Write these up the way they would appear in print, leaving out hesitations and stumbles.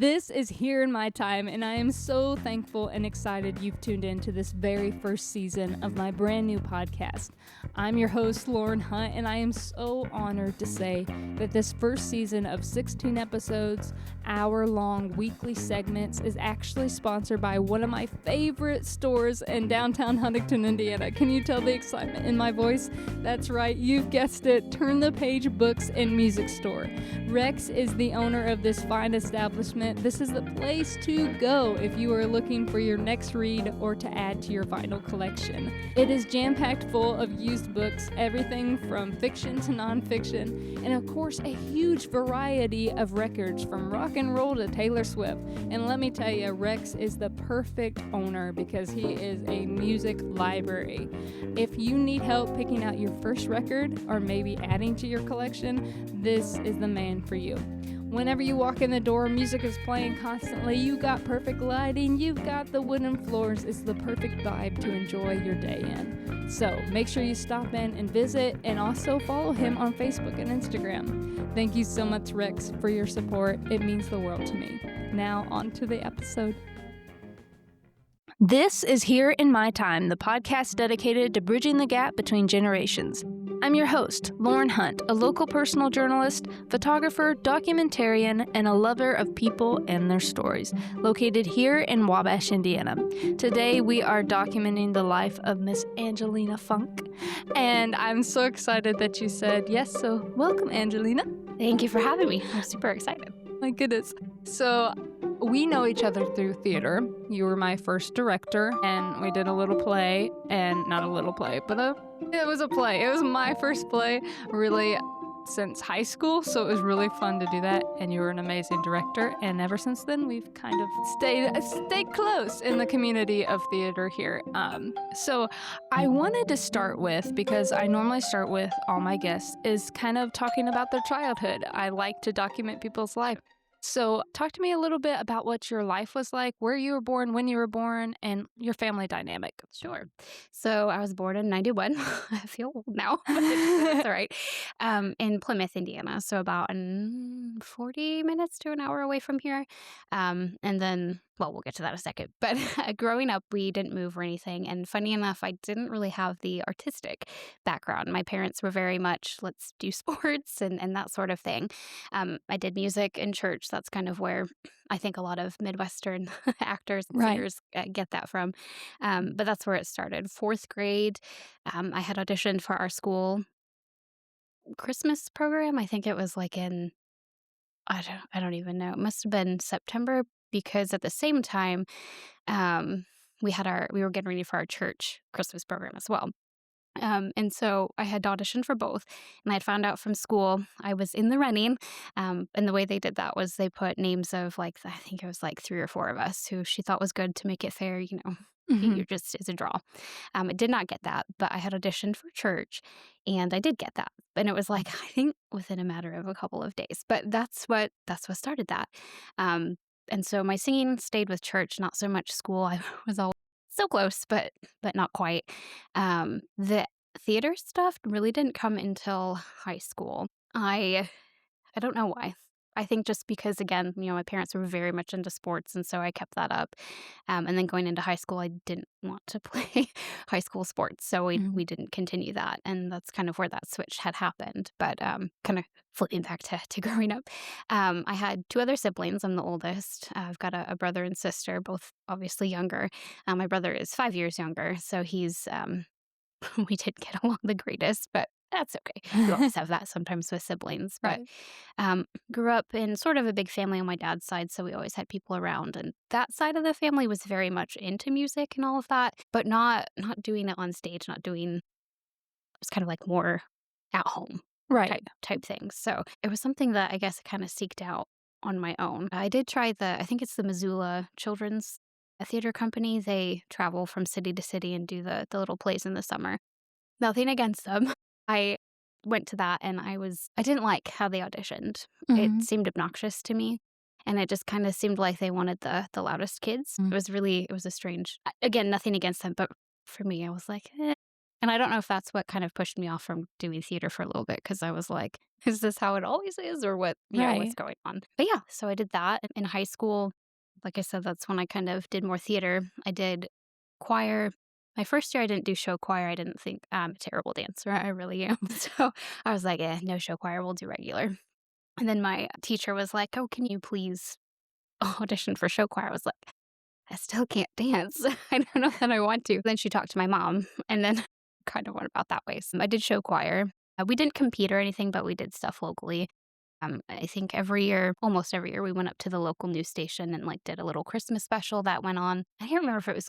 This is Here in My Time, and I am so thankful and excited you've tuned in to this very first season of my brand new podcast. I'm your host, Lauren Hunt, and I am so honored to say that this first season of 16 episodes, hour-long weekly segments, is actually sponsored by one of my favorite stores in downtown Huntington, Indiana. Can you tell the excitement in my voice? That's right, you've guessed it, Turn the Page Books and Music Store. Rex is the owner of this fine establishment. This is the place to go if you are looking for your next read or to add to your vinyl collection. It is jam-packed full of used books, everything from fiction to nonfiction, and of course a huge variety of records from rock and roll to Taylor Swift. And let me tell you, Rex is the perfect owner because he is a music library. If you need help picking out your first record or maybe adding to your collection, this is the man for you. Whenever you walk in the door, music is playing constantly. You got perfect lighting, you've got the wooden floors. It's the perfect vibe to enjoy your day in. So make sure you stop in and visit, and also follow him on Facebook and Instagram. Thank you so much, Rex, for your support. It means the world to me. Now on to the episode. This is Here in My Time, the podcast dedicated to bridging the gap between generations. I'm your host, Lauren Hunt, a local personal journalist, photographer, documentarian, and a lover of people and their stories, located here in Wabash, Indiana. Today, we are documenting the life of Miss Angelina Funk, and I'm so excited that you said yes, so welcome, Angelina. Thank you for having me. I'm super excited. My goodness. So, we know each other through theater. You were my first director, and we did a little play, and not a little play, but it was a play. It was my first play, really, since high school, so it was really fun to do that, and you were an amazing director, and ever since then, we've kind of stayed close in the community of theater here. So I wanted to start with, because I normally start with all my guests, is kind of talking about their childhood. I like to document people's life. So talk to me a little bit about what your life was like, where you were born, when you were born, and your family dynamic. Sure. So I was born in 91. I feel old now, but that's all right. In Plymouth, Indiana. So about 40 minutes to an hour away from here. And then, well, we'll get to that in a second. But growing up, we didn't move or anything. And funny enough, I didn't really have the artistic background. My parents were very much, let's do sports and that sort of thing. I did music in church. That's kind of where I think a lot of Midwestern actors and Right. singers get that from. But that's where it started. Fourth grade, I had auditioned for our school Christmas program. I think it was like in, I don't even know. It must have been September, because at the same time, we were getting ready for our church Christmas program as well. And so I had auditioned for both, and I had found out from school I was in the running. And the way they did that was they put names of, like, I think it was like 3 or 4 of us who she thought was good to make it fair, Mhm. you just, it's a draw. I did not get that, but I had auditioned for church, and I did get that. And it was like, I think within a matter of a couple of days, but that's what started that. And so my singing stayed with church, not so much school. I was always so close, but not quite. The theater stuff really didn't come until high school. I don't know why. I think just because, again, my parents were very much into sports, and so I kept that up. And then going into high school, I didn't want to play high school sports, so we didn't continue that, and that's kind of where that switch had happened. But kind of flipping back to growing up, I had 2 other siblings. I'm the oldest. I've got a brother and sister, both obviously younger. My brother is 5 years younger, so he's we didn't get along the greatest, but that's okay. You always have that sometimes with siblings. But Right. grew up in sort of a big family on my dad's side, so we always had people around. And that side of the family was very much into music and all of that, but not doing it on stage, not doing. It was kind of like more at home Right. type things. So it was something that I guess I kind of seeked out on my own. I did try I think it's the Missoula Children's Theater Company. They travel from city to city and do the little plays in the summer. Nothing against them. I went to that, and I didn't like how they auditioned. It Mhm. seemed obnoxious to me, and it just kind of seemed like they wanted the loudest kids. Mm. It was a strange, again, nothing against them, but for me, I was like, And I don't know if that's what kind of pushed me off from doing theater for a little bit because I was like, is this how it always is or what, what's Right. going on? But yeah, so I did that in high school. Like I said, that's when I kind of did more theater. I did choir. My first year, I didn't do show choir. I didn't think I'm a terrible dancer. I really am. So I was like, no show choir. We'll do regular. And then my teacher was like, oh, can you please audition for show choir? I was like, I still can't dance. I don't know that I want to. Then she talked to my mom, and then kind of went about that way. So I did show choir. We didn't compete or anything, but we did stuff locally. I think every year, almost every year, we went up to the local news station and like did a little Christmas special that went on. I can't remember if it was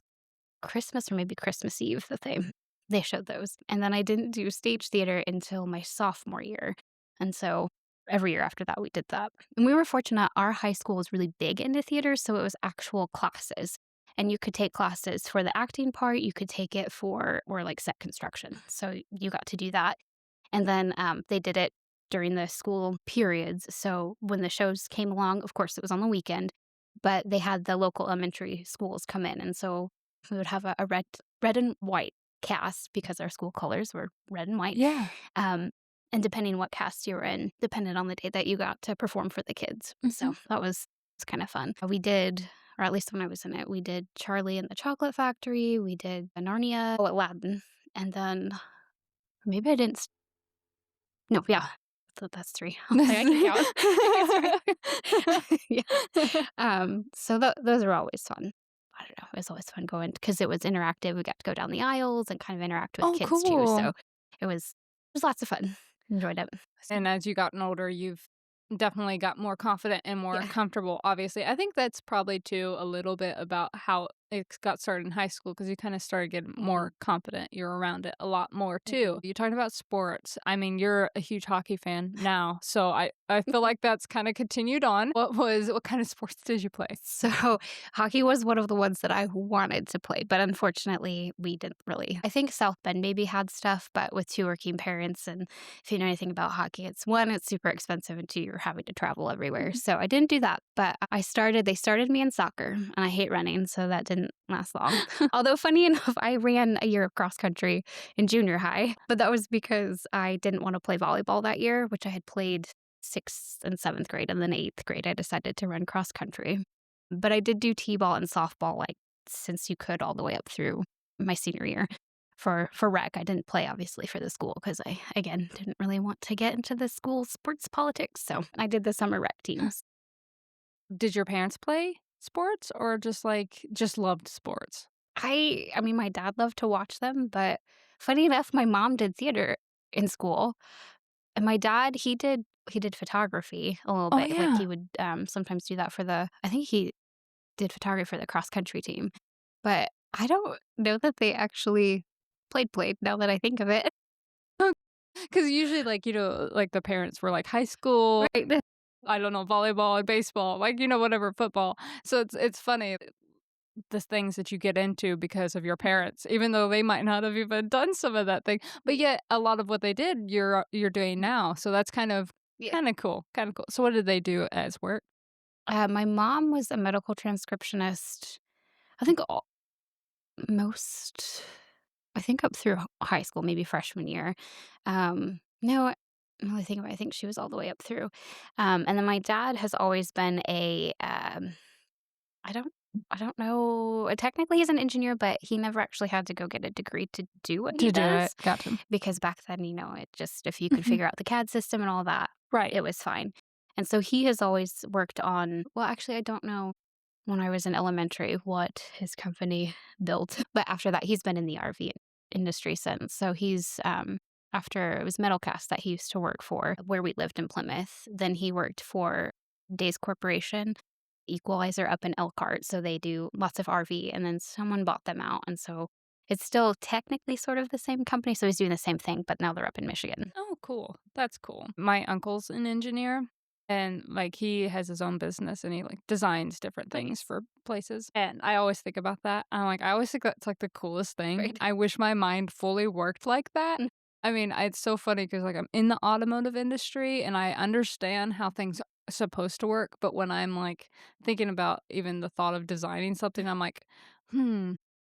Christmas or maybe Christmas Eve that they showed those. And then I didn't do stage theater until my sophomore year. And so every year after that we did that. And we were fortunate our high school was really big into theater, so it was actual classes. And you could take classes for the acting part, you could take it for or like set construction. So you got to do that. And then they did it during the school periods. So when the shows came along, of course, it was on the weekend, but they had the local elementary schools come in. And so we would have a red and white cast because our school colors were red and white. Yeah. Um, and depending what cast you were in, depended on the day that you got to perform for the kids. So that was kind of fun. We did, or at least when I was in it, we did Charlie and the Chocolate Factory. We did Narnia, Aladdin, and then maybe I didn't. No, yeah. So that's 3. I can count. It's right. Yeah. So those are always fun. I don't know, it was always fun going because it was interactive. We got to go down the aisles and kind of interact with Oh, kids too, cool. so it was lots of fun. Enjoyed it. And as you gotten older, you've definitely got more confident and more Yeah. comfortable, obviously. I think that's probably too a little bit about how it got started in high school because you kind of started getting more confident. You're around it a lot more too. You talked about sports. I mean, you're a huge hockey fan now, so I feel like that's kind of continued on. What kind of sports did you play? So, hockey was one of the ones that I wanted to play, but unfortunately, we didn't really. I think South Bend maybe had stuff, but with 2 working parents, and if you know anything about hockey, it's 1, it's super expensive, and 2, you're having to travel everywhere. So I didn't do that, but they started me in soccer, and I hate running, so that didn't last long. Although funny enough, I ran a year of cross country in junior high, but that was because I didn't want to play volleyball that year, which I had played 6th and 7th grade, and then 8th grade, I decided to run cross country. But I did do T-ball and softball, like, since you could all the way up through my senior year. For rec, I didn't play, obviously, for the school because I, again, didn't really want to get into the school sports politics, so I did the summer rec teams. Did your parents play sports or just loved sports? I mean, my dad loved to watch them, but funny enough, my mom did theater in school, and my dad, he did photography a little Oh, bit, like, yeah. he would, sometimes do that for I think he did photography for the cross country team, but I don't know that they actually played now that I think of it. Because usually, like the parents were like high school, Right. I don't know, volleyball and baseball, whatever, football. So it's funny the things that you get into because of your parents, even though they might not have even done some of that thing. But yet a lot of what they did, you're doing now. So that's Yeah. kind of cool, kind of cool. So what did they do as work? My mom was a medical transcriptionist, I think most I think up through high school, maybe freshman year. No, now I think about it, I think she was all the way up through. And then my dad has always been I don't I don't know. Technically, he's an engineer, but he never actually had to go get a degree to do what he To do it. does. Gotcha. Because back then, it just, if you could figure out the CAD system and all that, Right. it was fine. And so he has always worked on, well, actually, I don't know when I was in elementary what his company built, but after that, he's been in the RV industry since. So after it was Metalcast that he used to work for, where we lived in Plymouth, then he worked for Days Corporation, Equalizer up in Elkhart. So they do lots of RV, and then someone bought them out. And so it's still technically sort of the same company. So he's doing the same thing, but now they're up in Michigan. Oh, cool. That's cool. My uncle's an engineer and like he has his own business and he like designs different things Nice. for places. And I always think about that. I always think that's like the coolest thing. Right. I wish my mind fully worked like that. Mm. I mean, it's so funny because like I'm in the automotive industry and I understand how things are supposed to work. But when I'm like thinking about even the thought of designing something, I'm like,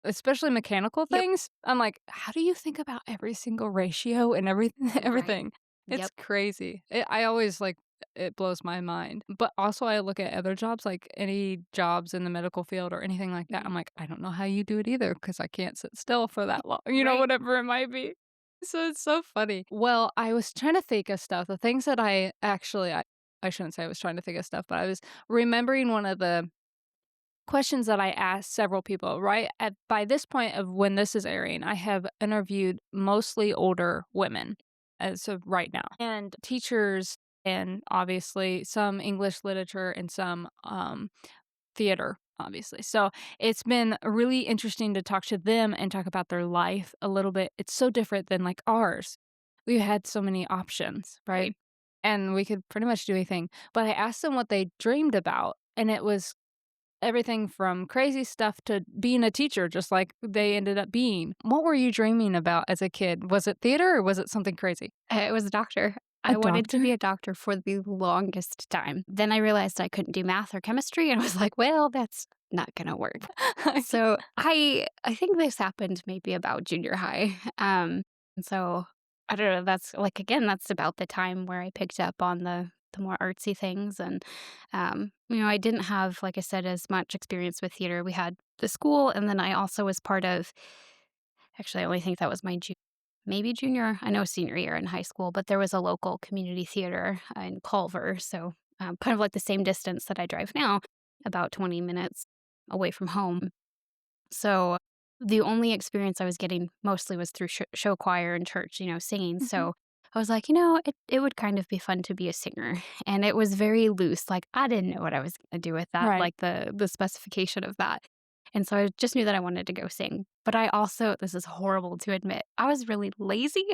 especially mechanical Yep. things. I'm like, "How do you think about every single ratio and everything Right. everything?" It's Yep. crazy. I always, like it blows my mind. But also I look at other jobs, like any jobs in the medical field or anything like that. Mhm. I'm like, "I don't know how you do it either because I can't sit still for that long," Right. whatever it might be. So it's so funny. Well, I was trying to think of stuff, the things that I shouldn't say I was trying to think of stuff, but I was remembering one of the questions that I asked several people, right? By this point of when this is airing, I have interviewed mostly older women as of right now, and teachers, and obviously some English literature and some theater, obviously. So it's been really interesting to talk to them and talk about their life a little bit. It's so different than like ours. We had so many options, right? Right. And we could pretty much do anything. But I asked them what they dreamed about, and it was everything from crazy stuff to being a teacher, just like they ended up being. What were you dreaming about as a kid? Was it theater or was it something crazy? I was a doctor. A I wanted to be doctor? a doctor for the longest time. Then I realized I couldn't do math or chemistry, and I was like, "Well, that's not gonna work." So I think this happened maybe about junior high. And so I don't know. That's like again, that's about the time where I picked up on the more artsy things, and I didn't have, like I said, as much experience with theater. We had the school, and then I also was part of. Actually, I only think that was my maybe junior, I know senior year in high school, but there was a local community theater in Culver, so kind of like the same distance that I drive now, about 20 minutes away from home. So the only experience I was getting mostly was through show choir and church, singing. Mhm. So I was like, it would kind of be fun to be a singer. And it was very loose. Like I didn't know what I was going to do with that, Right. like the specification of that. And so I just knew that I wanted to go sing. But I also, this is horrible to admit, I was really lazy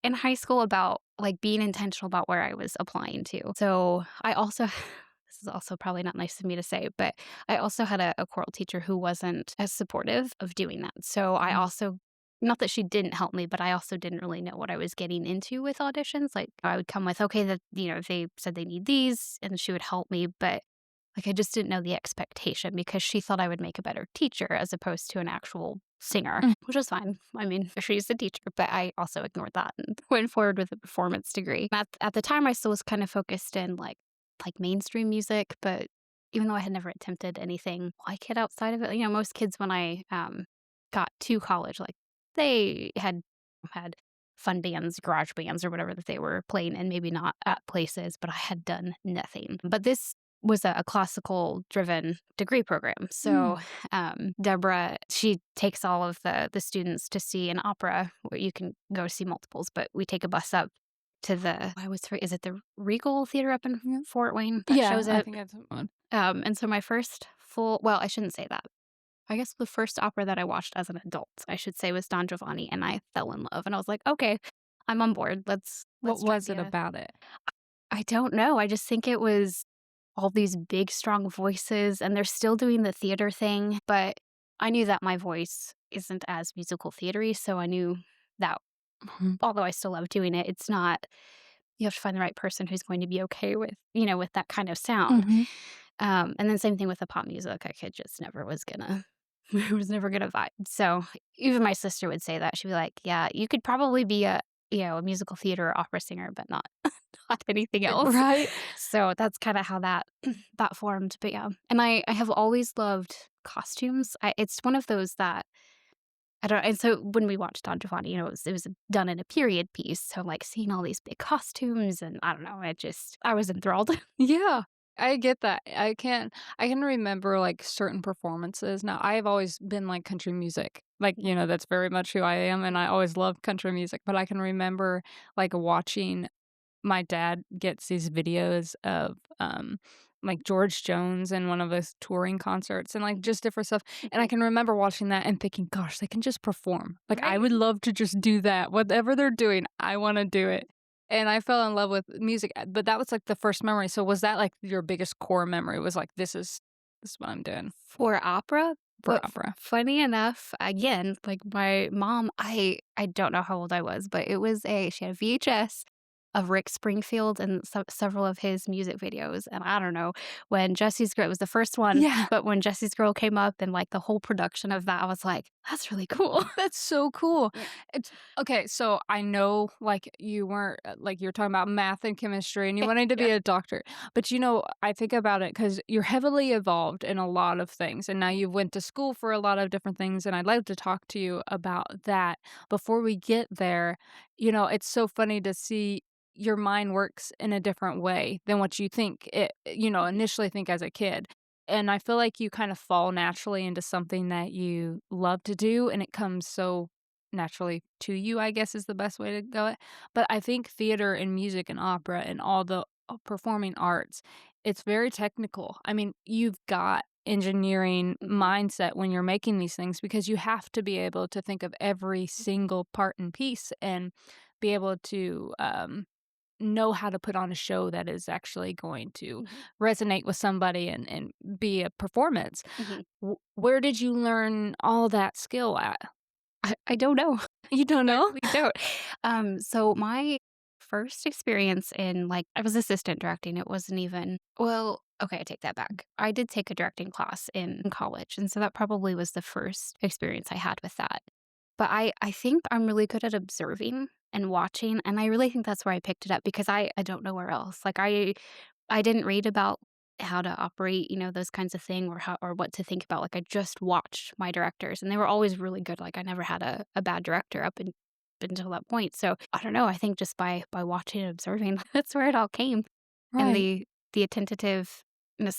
in high school about like being intentional about where I was applying to. So I also, this is also probably not nice of me to say, but I also had a choral teacher who wasn't as supportive of doing that. So I Mhm. also, not that she didn't help me, but I also didn't really know what I was getting into with auditions. Like I would come with, okay, that, they said they need these, and she would help me. But like I just didn't know the expectation because she thought I would make a better teacher as opposed to an actual singer, Mm. which was fine. I mean, she's a teacher, but I also ignored that and went forward with a performance degree. At the time, I still was kind of focused in like mainstream music, but even though I had never attempted anything like it outside of it, most kids when I got to college, like they had fun bands, garage bands, or whatever that they were playing, and maybe not at places, but I had done nothing. But this was a classical driven degree program. So Mm. Deborah, she takes all of the students to see an opera where you can go see multiples, but we take a bus up to is it the Regal Theater up in Fort Wayne that Yeah, shows I it? think that's one. And so my first I shouldn't say that. I guess the first opera that I watched as an adult, I should say, was Don Giovanni, and I fell in love. And I was like, okay, I'm on board. What Let's try was the. it about it? I don't know. I just think it was all these big, strong voices, and they're still doing the theater thing. But I knew that my voice isn't as musical theatery, so I knew that Mhm. although I still love doing it, it's not. You have to find the right person who's going to be okay with that kind of sound. Mhm. And then same thing with the pop music. I could just never was gonna I was never gonna vibe. So even my sister would say that. She'd be like, "Yeah, you could probably be a musical theater or opera singer, but not not anything else." Right? So that's kind of how that that formed. But yeah, and I have always loved costumes. It's one of those that I don't. And so when we watched Don Giovanni, it was done in a period piece. So like seeing all these big costumes, and I don't know, I was enthralled. Yeah, I get that. I can remember, like, certain performances. Now, I've always been, like, country music. Like, that's very much who I am, and I always loved country music, but I can remember, like, watching my dad gets these videos of, like, George Jones in one of his touring concerts and, like, just different stuff, and I can remember watching that and thinking, "Gosh, they can just perform." Like, I Right. would love to just do that. Whatever they're doing, I wanna do it. And I fell in love with music, but that was, like, the first memory. So was that, like, your biggest core memory was, like, "This is what I'm doing For opera, for but opera?" funny enough, again, like my mom, I don't know how old I was, but she had a VHS of Rick Springfield and several of his music videos, and I don't know, when Jesse's Girl, it was the first one, Yeah. but when Jesse's Girl came up and, like, the whole production of that, I was like, That's really cool. That's so cool. Yeah. It's okay, so I know, like, you weren't like, you're talking about math and chemistry, and you wanted to Yeah. be a doctor, but, I think about it because 'cause you're heavily evolved in a lot of things, and now you went to school for a lot of different things, and I'd like to talk to you about that. Before we get there, it's so funny to see your mind works in a different way than what you think Mhm. initially think as a kid. And I feel like you kind of fall naturally into something that you love to do, and it comes so naturally to you, I guess is the best way to go it. But I think theater and music and opera and all the performing arts, it's very technical. I mean, you've got engineering Mhm. mindset when you're making these things because you have to be able to think of every Mhm. single part and piece and be able to know how to put on a show that is actually going to Mhm. resonate with somebody and be a performance. Mhm. Where did you learn all that skill at? I don't know. You don't I know? really don't. So my first experience in like I was assistant directing. It wasn't even well, okay, I take that back. I did take a directing class in college, and so that probably was the first experience I had with that. But I think I'm really good at observing and watching, and I really think that's where I picked it up because I don't know where else. Like I didn't read about how to operate, those kinds of thing or how or what to think about. Like I just watched my directors and they were always really good. Like I never had a bad director until that point. So I don't know. I think just by watching and observing, that's where it all came. And Right. the attentiveness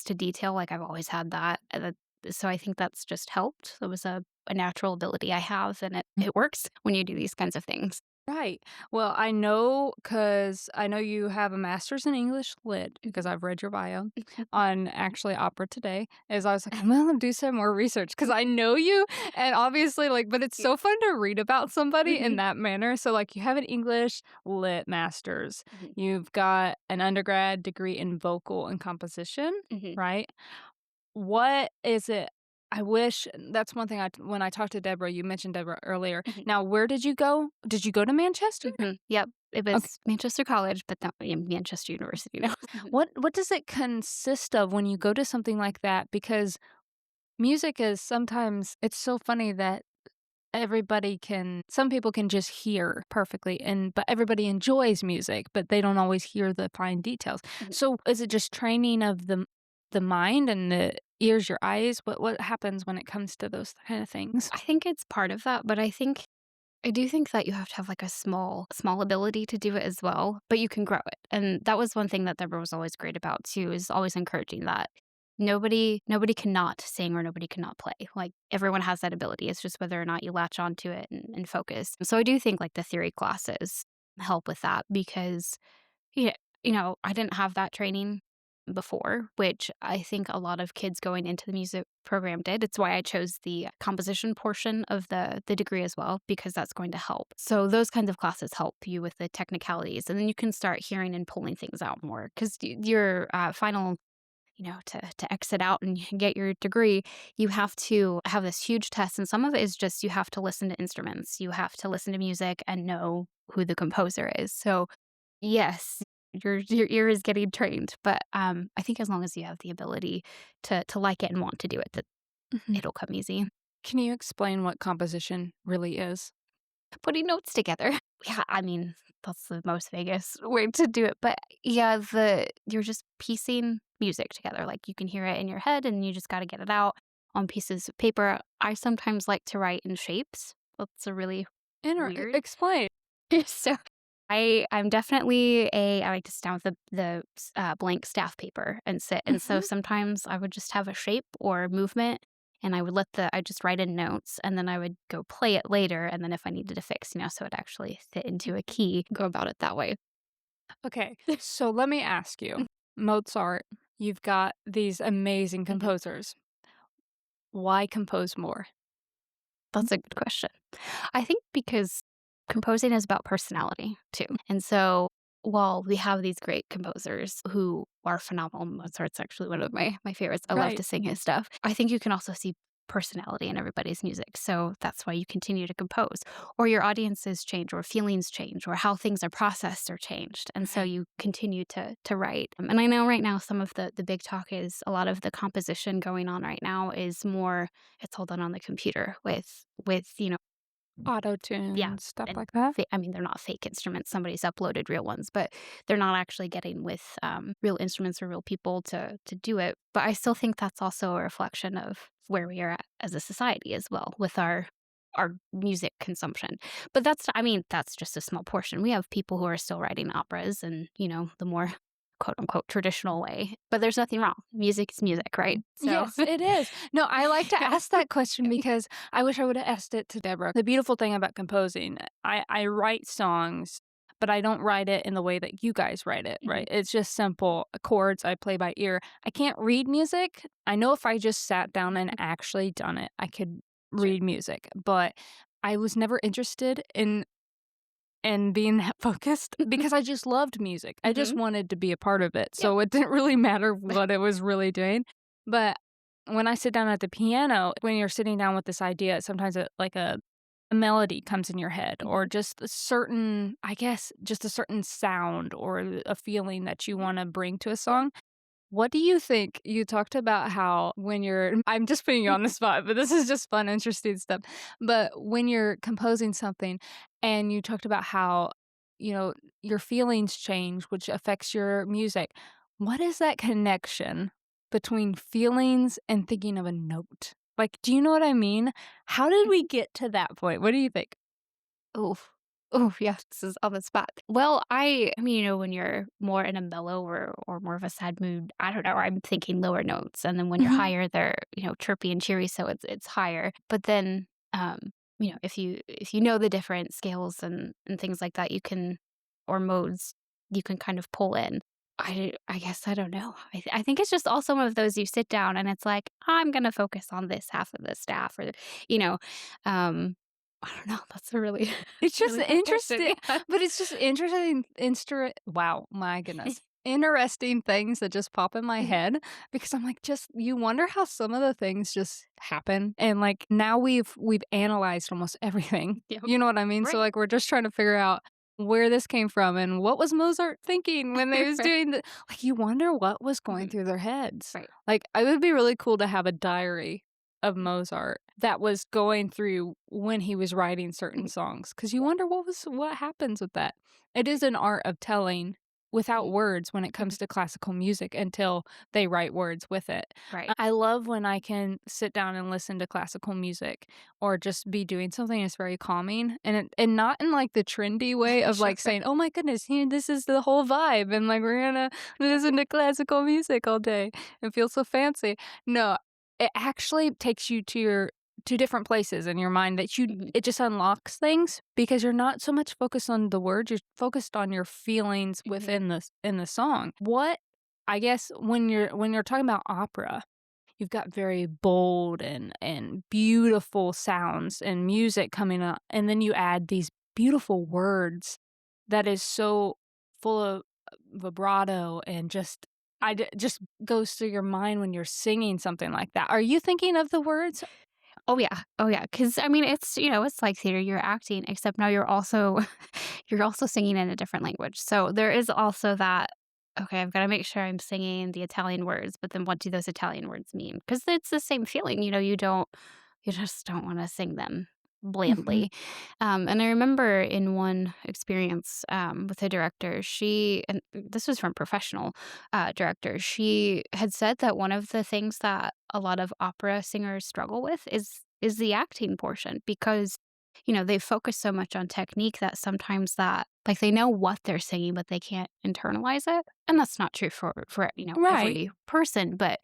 to detail, like I've always had that. So I think that's just helped. It was a natural ability I have and it works when you do these kinds of things. Right. Well, I know because I know you have a master's in English Lit because I've read your bio on actually Opera Today. As I was like, I'm gonna do some more research because I know you, and obviously, like, but it's so fun to read about somebody in Mhm, that manner. So, like, you have an English Lit master's, mhm, you've got an undergrad degree in vocal and composition, mhm, right? What is it? I wish that's one thing when I talked to Deborah, you mentioned Deborah earlier. mhm. Now, where did you go? Did you go to Manchester? Mhm. Yep. It Okay. was Manchester College, but not Manchester University now. Mhm. What does it consist of when you go to something like that? Because music is sometimes it's so funny that some people can just hear perfectly but everybody enjoys music, but they don't always hear the fine details. Mhm. So is it just training of the mind and the ears, your eyes? What happens when it comes to those kind of things? I think it's part of that, but I do think that you have to have like a small ability to do it as well, but you can grow it. And that was one thing that Deborah was always great about too, is always encouraging that nobody cannot sing or nobody cannot play. Like everyone has that ability. It's just whether or not you latch onto it and focus. So I do think like the theory classes help with that because yeah, I didn't have that training before, which I think a lot of kids going into the music program did. It's why I chose the composition portion of the degree as well, because that's going to help. So those kinds of classes help you with the technicalities, and then you can start hearing and pulling things out more because your final to exit out and get your degree, you have to have this huge test. And some of it is just you have to listen to instruments, you have to listen to music and know who the composer is. So yes, your ear is getting trained, but, I think as long as you have the ability to like it and want to do it, that Mhm. it'll come easy. Can you explain what composition really is? Putting notes together. Yeah, I mean, that's the most vaguest way to do it, but yeah, you're just piecing music together, like, you can hear it in your head, and you just gotta get it out on pieces of paper. I sometimes like to write in shapes. That's a really weird. Explain. So I'm definitely I like to sit down with blank staff paper and sit, and so Mhm. sometimes I would just have a shape or movement, and I just write in notes, and then I would go play it later, and then if I needed to fix, so it actually fit into a key, go about it that way. Okay, so let me ask you, Mozart, you've got these amazing Mhm. composers. Why compose more? That's a good question. I think because composing is about personality too. And so while we have these great composers who are phenomenal, Mozart's actually one of my favorites. I love Right. to sing his stuff. I think you can also see personality in everybody's music. So that's why you continue to compose, or your audiences change, or feelings change, or how things are processed or changed. And so Right. you continue to write. And I know right now some of the big talk is a lot of the composition going on right now is more, it's all done on the computer with, Auto yeah, tune, stuff and like that. I mean, they're not fake instruments. Somebody's uploaded real ones, but they're not actually getting with real instruments or real people to do it. But I still think that's also a reflection of where we are at as a society as well with our music consumption. But I mean, that's just a small portion. We have people who are still writing operas and, the more quote unquote traditional way. But there's nothing wrong. Music is music, right? So Yes, it is. No, I like to yeah. ask that question because I wish I would have asked it to Deborah. The beautiful thing about composing, I write songs, but I don't write it in the way that you guys write it, Mhm. right? It's just simple chords I play by ear. I can't read music. I know if I just sat down and actually done it, I could Sure. read music, but I was never interested in being that focused because I just loved music. I just Mhm. wanted to be a part of it. Yep. So it didn't really matter what it was really doing. But when I sit down at the piano, when you're sitting down with this idea, sometimes like a melody comes in your head or Mhm. just a certain, I guess, just a certain sound or a feeling that you want to bring to a Yep. song. What do you think? You talked about how when you're I'm just putting you on the spot, but this is just fun, interesting stuff. But when you're composing something and you talked about how, you know, your feelings change, which affects your music. What is that connection between feelings and thinking of a note? Like, do you know what I mean? How did we get to that point? What do you think? Oof. Oh, yeah, this is on the spot. Well, I mean, when you're more in a mellow or more of a sad mood, I don't know, I'm thinking lower notes. And then when you're Mhm. higher, they're, chirpy and cheery, so it's higher. But then if you know the different scales and things like that, you can or modes you can kind of pull in. I guess I don't know. I think it's just also one of those you sit down and it's like, I'm gonna focus on this half of the staff or you know, um I don't know. That's a really, It's just really hard question. interesting, Yeah. but it's just interesting wow, my goodness. Interesting things that just pop in my Mhm. head because I'm like, just you wonder how some of the things just happen, and, like, now we've analyzed almost everything. Yep. You know what I mean? So, Right. like, we're just trying to figure out where this came from and what was Mozart thinking when they was Right. doing the like, you wonder what was going Mhm. through their heads. Right. Like, it would be really cool to have a diary of Mozart that was going through when he was writing certain Mhm. songs, because you wonder what happens with that. It is an art of telling without Mhm. words when it Mhm. comes to classical music until they write words with it. Right. I love when I can sit down and listen to classical music or just be doing something that's very calming and not in like the trendy way of Sure. like saying, "Oh my goodness, here this is the whole vibe," and like we're gonna listen to classical music all day and feel so fancy. No, it actually takes you to different places in your mind that Mhm. it just unlocks things because you're not so much focused on the words, you're focused on your feelings Mhm. within in the song. What I guess when you're talking about opera, you've got very bold and beautiful sounds and music coming up, and then you add these beautiful words that is so full of vibrato and just goes through your mind when you're singing something like that. Are you thinking of the words? Oh, yeah. Oh, yeah. Because I mean, it's like theater, you're acting, except now you're also you're also singing in a different language. So there is also that, "Okay, I've gotta make sure I'm singing the Italian words, but then what do those Italian words mean?" Because it's the same feeling, you just don't wanna sing them Mhm. blandly. And I remember in one experience, with a director, and this was from professional, director, she had said that one of the things that a lot of opera singers struggle with is the acting portion because, they focus so much on technique that sometimes that like, they know what they're singing, but they can't internalize it, and that's not true for, Right. every person, but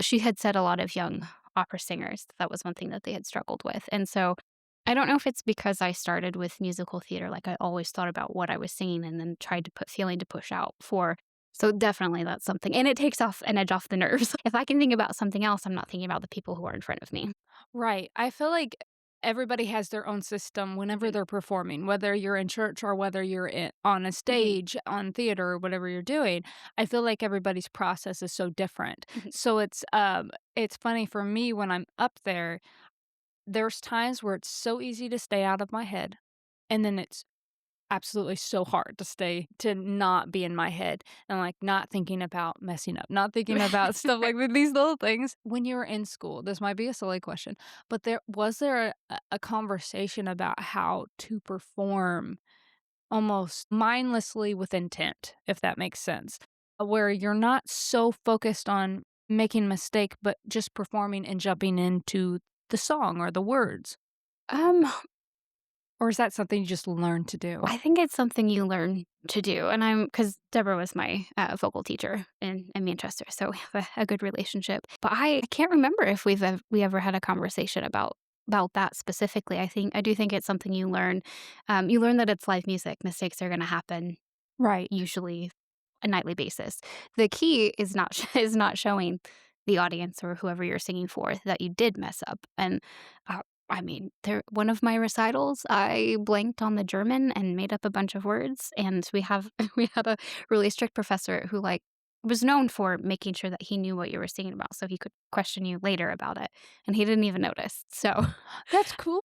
she had said a lot of young opera singers, that was one thing that they had struggled with, and so I don't know if it's because I started with musical theater, like, I always thought about what I was singing and then tried to put feeling to push out for so definitely that's something, and it takes off an edge off the nerves. If I can think about something else, I'm not thinking about the people who are in front of me. Right. I feel like everybody has their own system whenever Mhm. they're performing, whether you're in church or whether you're on a Mhm. stage, on theater, or whatever you're doing. I feel like everybody's process is so different. Mhm. So it's funny for me when I'm up there, there's times where it's so easy to stay out of my head, and then it's absolutely so hard to not be in my head and, like, not thinking about messing up, not thinking about stuff Right. like these little things. When you were in school, this might be a silly question, but there a conversation about how to perform almost mindlessly with intent, if that makes sense, where you're not so focused on making a mistake, but just performing and jumping into the song or the words? Um, Or is that something you just learn to do? I think it's something you learn to do, and because Deborah was my, vocal teacher in Manchester, so we have a good relationship. But I can't remember if we ever had a conversation about that specifically. I do think it's something you learn. You learn that it's live music. Mistakes are gonna happen, Right. usually a nightly basis. The key is not is not showing the audience or whoever you're singing for that you did mess up. And I mean, there one of my recitals, I blanked on the German and made up a bunch of words. And we have we had a really strict professor who was known for making sure that he knew what you were singing about, so he could question you later about it. And he didn't even notice. So, That's cool.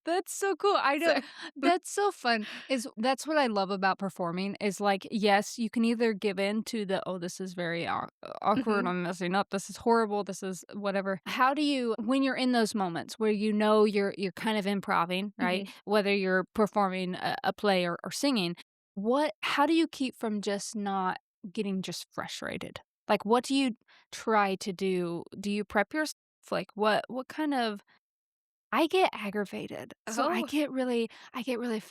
That's so cool. I know so that's so fun. Is That's what I love about performing is like, yes, you can either give in to the, oh, this is very awkward. Mhm, I'm messing up. This is horrible. This is whatever. How do you, when you're in those moments where you know you're kind of improving, right? mhm. Whether you're performing a play or singing, how do you keep from just not getting just frustrated? Like, what do you try to do? Do you prep yourself? Like, what kind of I get aggravated. So Oh. I get really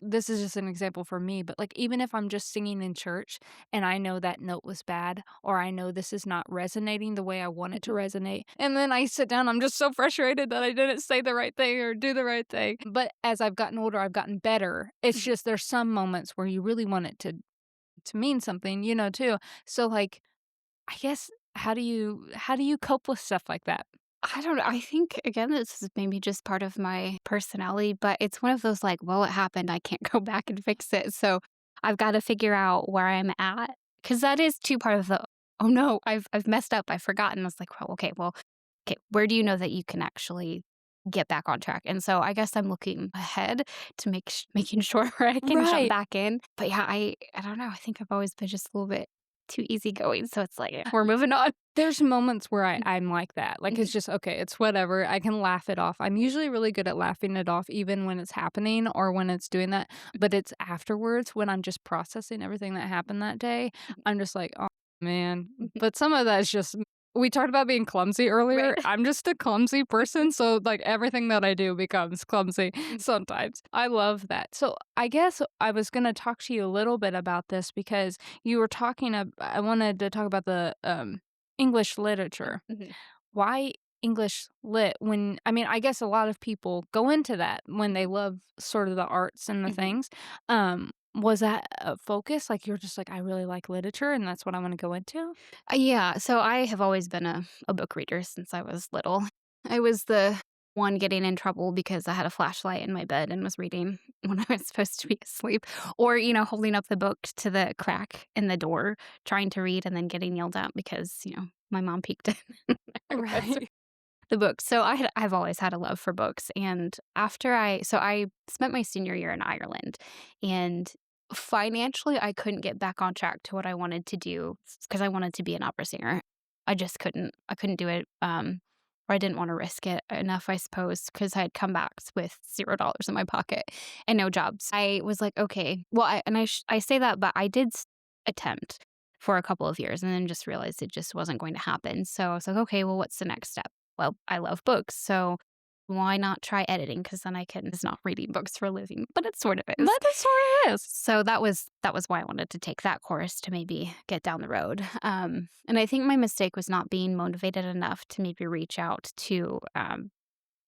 this is just an example for me, but, like, even if I'm just singing in church and I know that note was bad or I know this is not resonating the way I want it to Mhm, resonate, and then I sit down, I'm just so frustrated that I didn't say the right thing or do the right thing. But as I've gotten older, I've gotten better. It's mhm. just there's some moments where you really want it to mean something, too. So, like, I guess how do you cope with stuff like that? I don't know. I think again, this is maybe just part of my personality, but it's one of those like, well, it happened. I can't go back and fix it. So I've got to figure out where I'm at because that is too part of the. Oh no, I've messed up. I've forgotten. I was like, well, okay. Where do you know that you can actually get back on track? And so I guess I'm looking ahead to making sure where I can jump Right. back in. But yeah, I don't know. I think I've always been just a little bit too easygoing. So it's like we're moving on. There's moments where I'm like that, like, it's Mhm, just, okay, it's whatever, I can laugh it off. I'm usually really good at laughing it off even when it's happening or when it's doing that, but it's afterwards when I'm just processing everything that happened that day, mhm, I'm just like, "Oh, man." mhm. But some of that is just we talked about being clumsy Right. earlier, I'm just a clumsy person, so, like, everything that I do becomes clumsy Mhm, sometimes. I love that. So, I guess I was gonna talk to you a little bit about this because you were talking I wanted to talk about the, English literature. mhm, Why English lit when I mean, I guess a lot of people go into that when they love sort of the arts and the mhm. things. Was that a focus? Like, you're just like, "I really like literature, and that's what I wanna go into?" Yeah, so I have always been a book reader since I was little. I was the one getting in trouble because I had a flashlight in my bed and was reading when I was supposed to be asleep, or, holding up the book to the crack in the door, trying to read and then getting yelled at because, my mom peeked in. I was Right. the books. So I've always had a love for books, and I spent my senior year in Ireland, and financially, I couldn't get back on track to what I wanted to do because I wanted to be an opera singer. I just couldn't. I couldn't do it, or I didn't wanna risk it enough, I suppose, because I had come back with $0 in my pocket and no jobs. I was like, "Okay." Well, I say that, but I did attempt for a couple of years and then just realized it just wasn't going to happen. So I was like, "Okay, well, what's the next step?" Well, I love books, so why not try editing? Because then I can it's not reading books for a living, but it sort of is. But it sorta is. So that was why I wanted to take that course to maybe get down the road. And I think my mistake was not being motivated enough to maybe reach out to,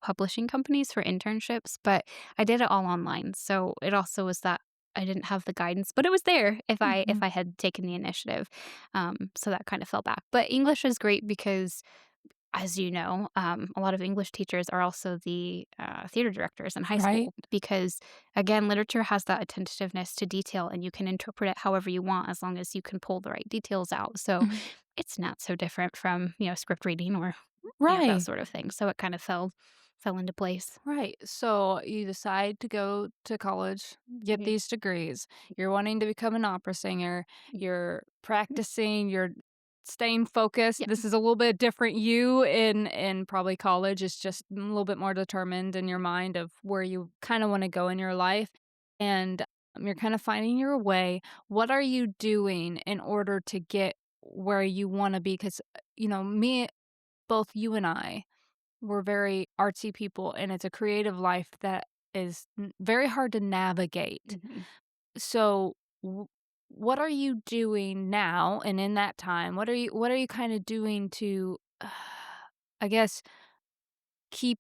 publishing companies for internships, but I did it all online. So it also was that I didn't have the guidance, but it was there if Mhm. I had taken the initiative. So that kind of fell back. But English is great because as you know, a lot of English teachers are also the theater directors in high Right? school because, again, literature has that attentiveness to detail and you can interpret it however you want as long as you can pull the right details out. So Mhm. it's not so different from, script reading or, that Right. sort of thing. So it kind of fell into place. Right. So you decide to go to college, get Mhm. these degrees. You're wanting to become an opera singer. You're practicing, you're staying focused. Yeah. This is a little bit different you in probably college is just a little bit more determined in your mind of where you kind of want to go in your life and you're kind of finding your way. What are you doing in order to get where you want to be cuz me both you and I we're very artsy people, and it's a creative life that is very hard to navigate. Mhm. So, what are you doing now, and in that time, what are you kind of doing to, I guess, keep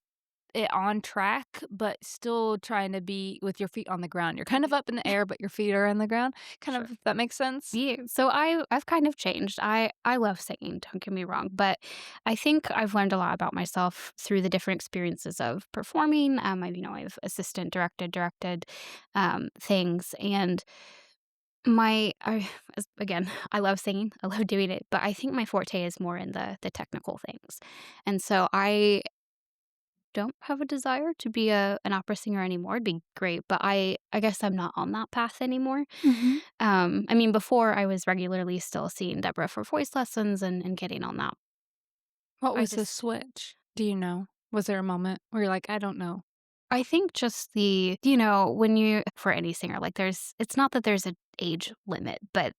it on track, but still trying to be with your feet on the ground? You're kind of Mhm. up in the air, but your feet are on the ground. Kind Sure. of, if that makes sense. Yeah, so I've kind of changed. I love singing, don't get me wrong, but I think I've learned a lot about myself through the different experiences of performing. I've assistant directed things, and again, I love singing, I love doing it, but I think my forte is more in the technical things, and so I don't have a desire to be an opera singer anymore. It'd be great, but I guess I'm not on that path anymore. Mhm. Before I was regularly still seeing Deborah for voice lessons and getting on that. What I was the just switch? Do you know? Was there a moment where you're like, I don't know? I think just when you for any singer, like it's not that there's an age limit, but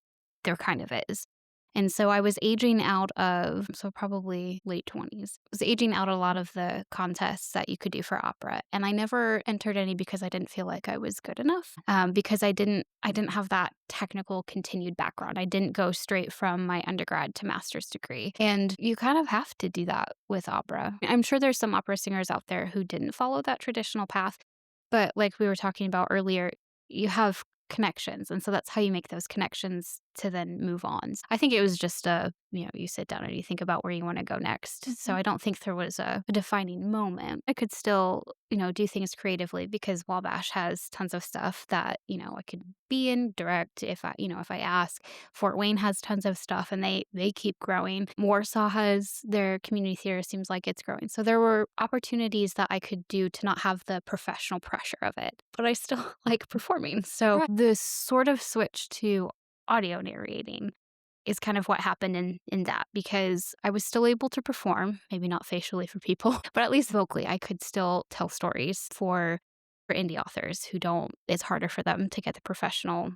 there kind of is. And so I was aging out of, so probably late 20s. I was aging out a lot of the contests that you could do for opera. And I never entered any because I didn't feel like I was good enough. Because I didn't have that technical continued background. I didn't go straight from my undergrad to master's degree. And you kind of have to do that with opera. I'm sure there's some opera singers out there who didn't follow that traditional path. But like we were talking about earlier, you have connections. And so that's how you make those connections to then move on. I think it was just you sit down and you think about where you want to go next. So Mhm. I don't think there was a defining moment. I could still, do things creatively because Wabash has tons of stuff that, I could be in direct if I ask. Fort Wayne has tons of stuff and they keep growing. Warsaw has their community theater seems like it's growing. So there were opportunities that I could do to not have the professional pressure of it, but I still like performing. So Right. this sort of switch to audio narrating is kind of what happened in that because I was still able to perform, maybe not facially for people, but at least vocally I could still tell stories for indie authors who don't it's harder for them to get the professional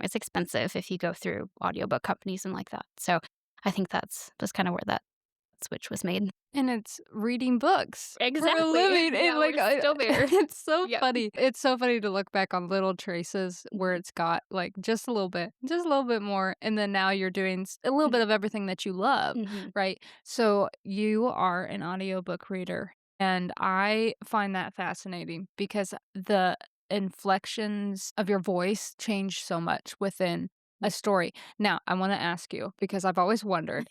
it's expensive if you go through audiobook companies and like that. So I think that's kind of where that switch was made. And it's reading books for a Exactly. living, and, Yeah, like, we're still there. it's so Yep. funny. It's so funny to look back on little traces where Mhm. it's got, like, just a little bit more, and then now you're doing a little bit of everything that you love, Mhm. right? So, you are an audiobook reader, and I find that fascinating because the inflections of your voice change so much within a story. Now, I wanna ask you, because I've always wondered,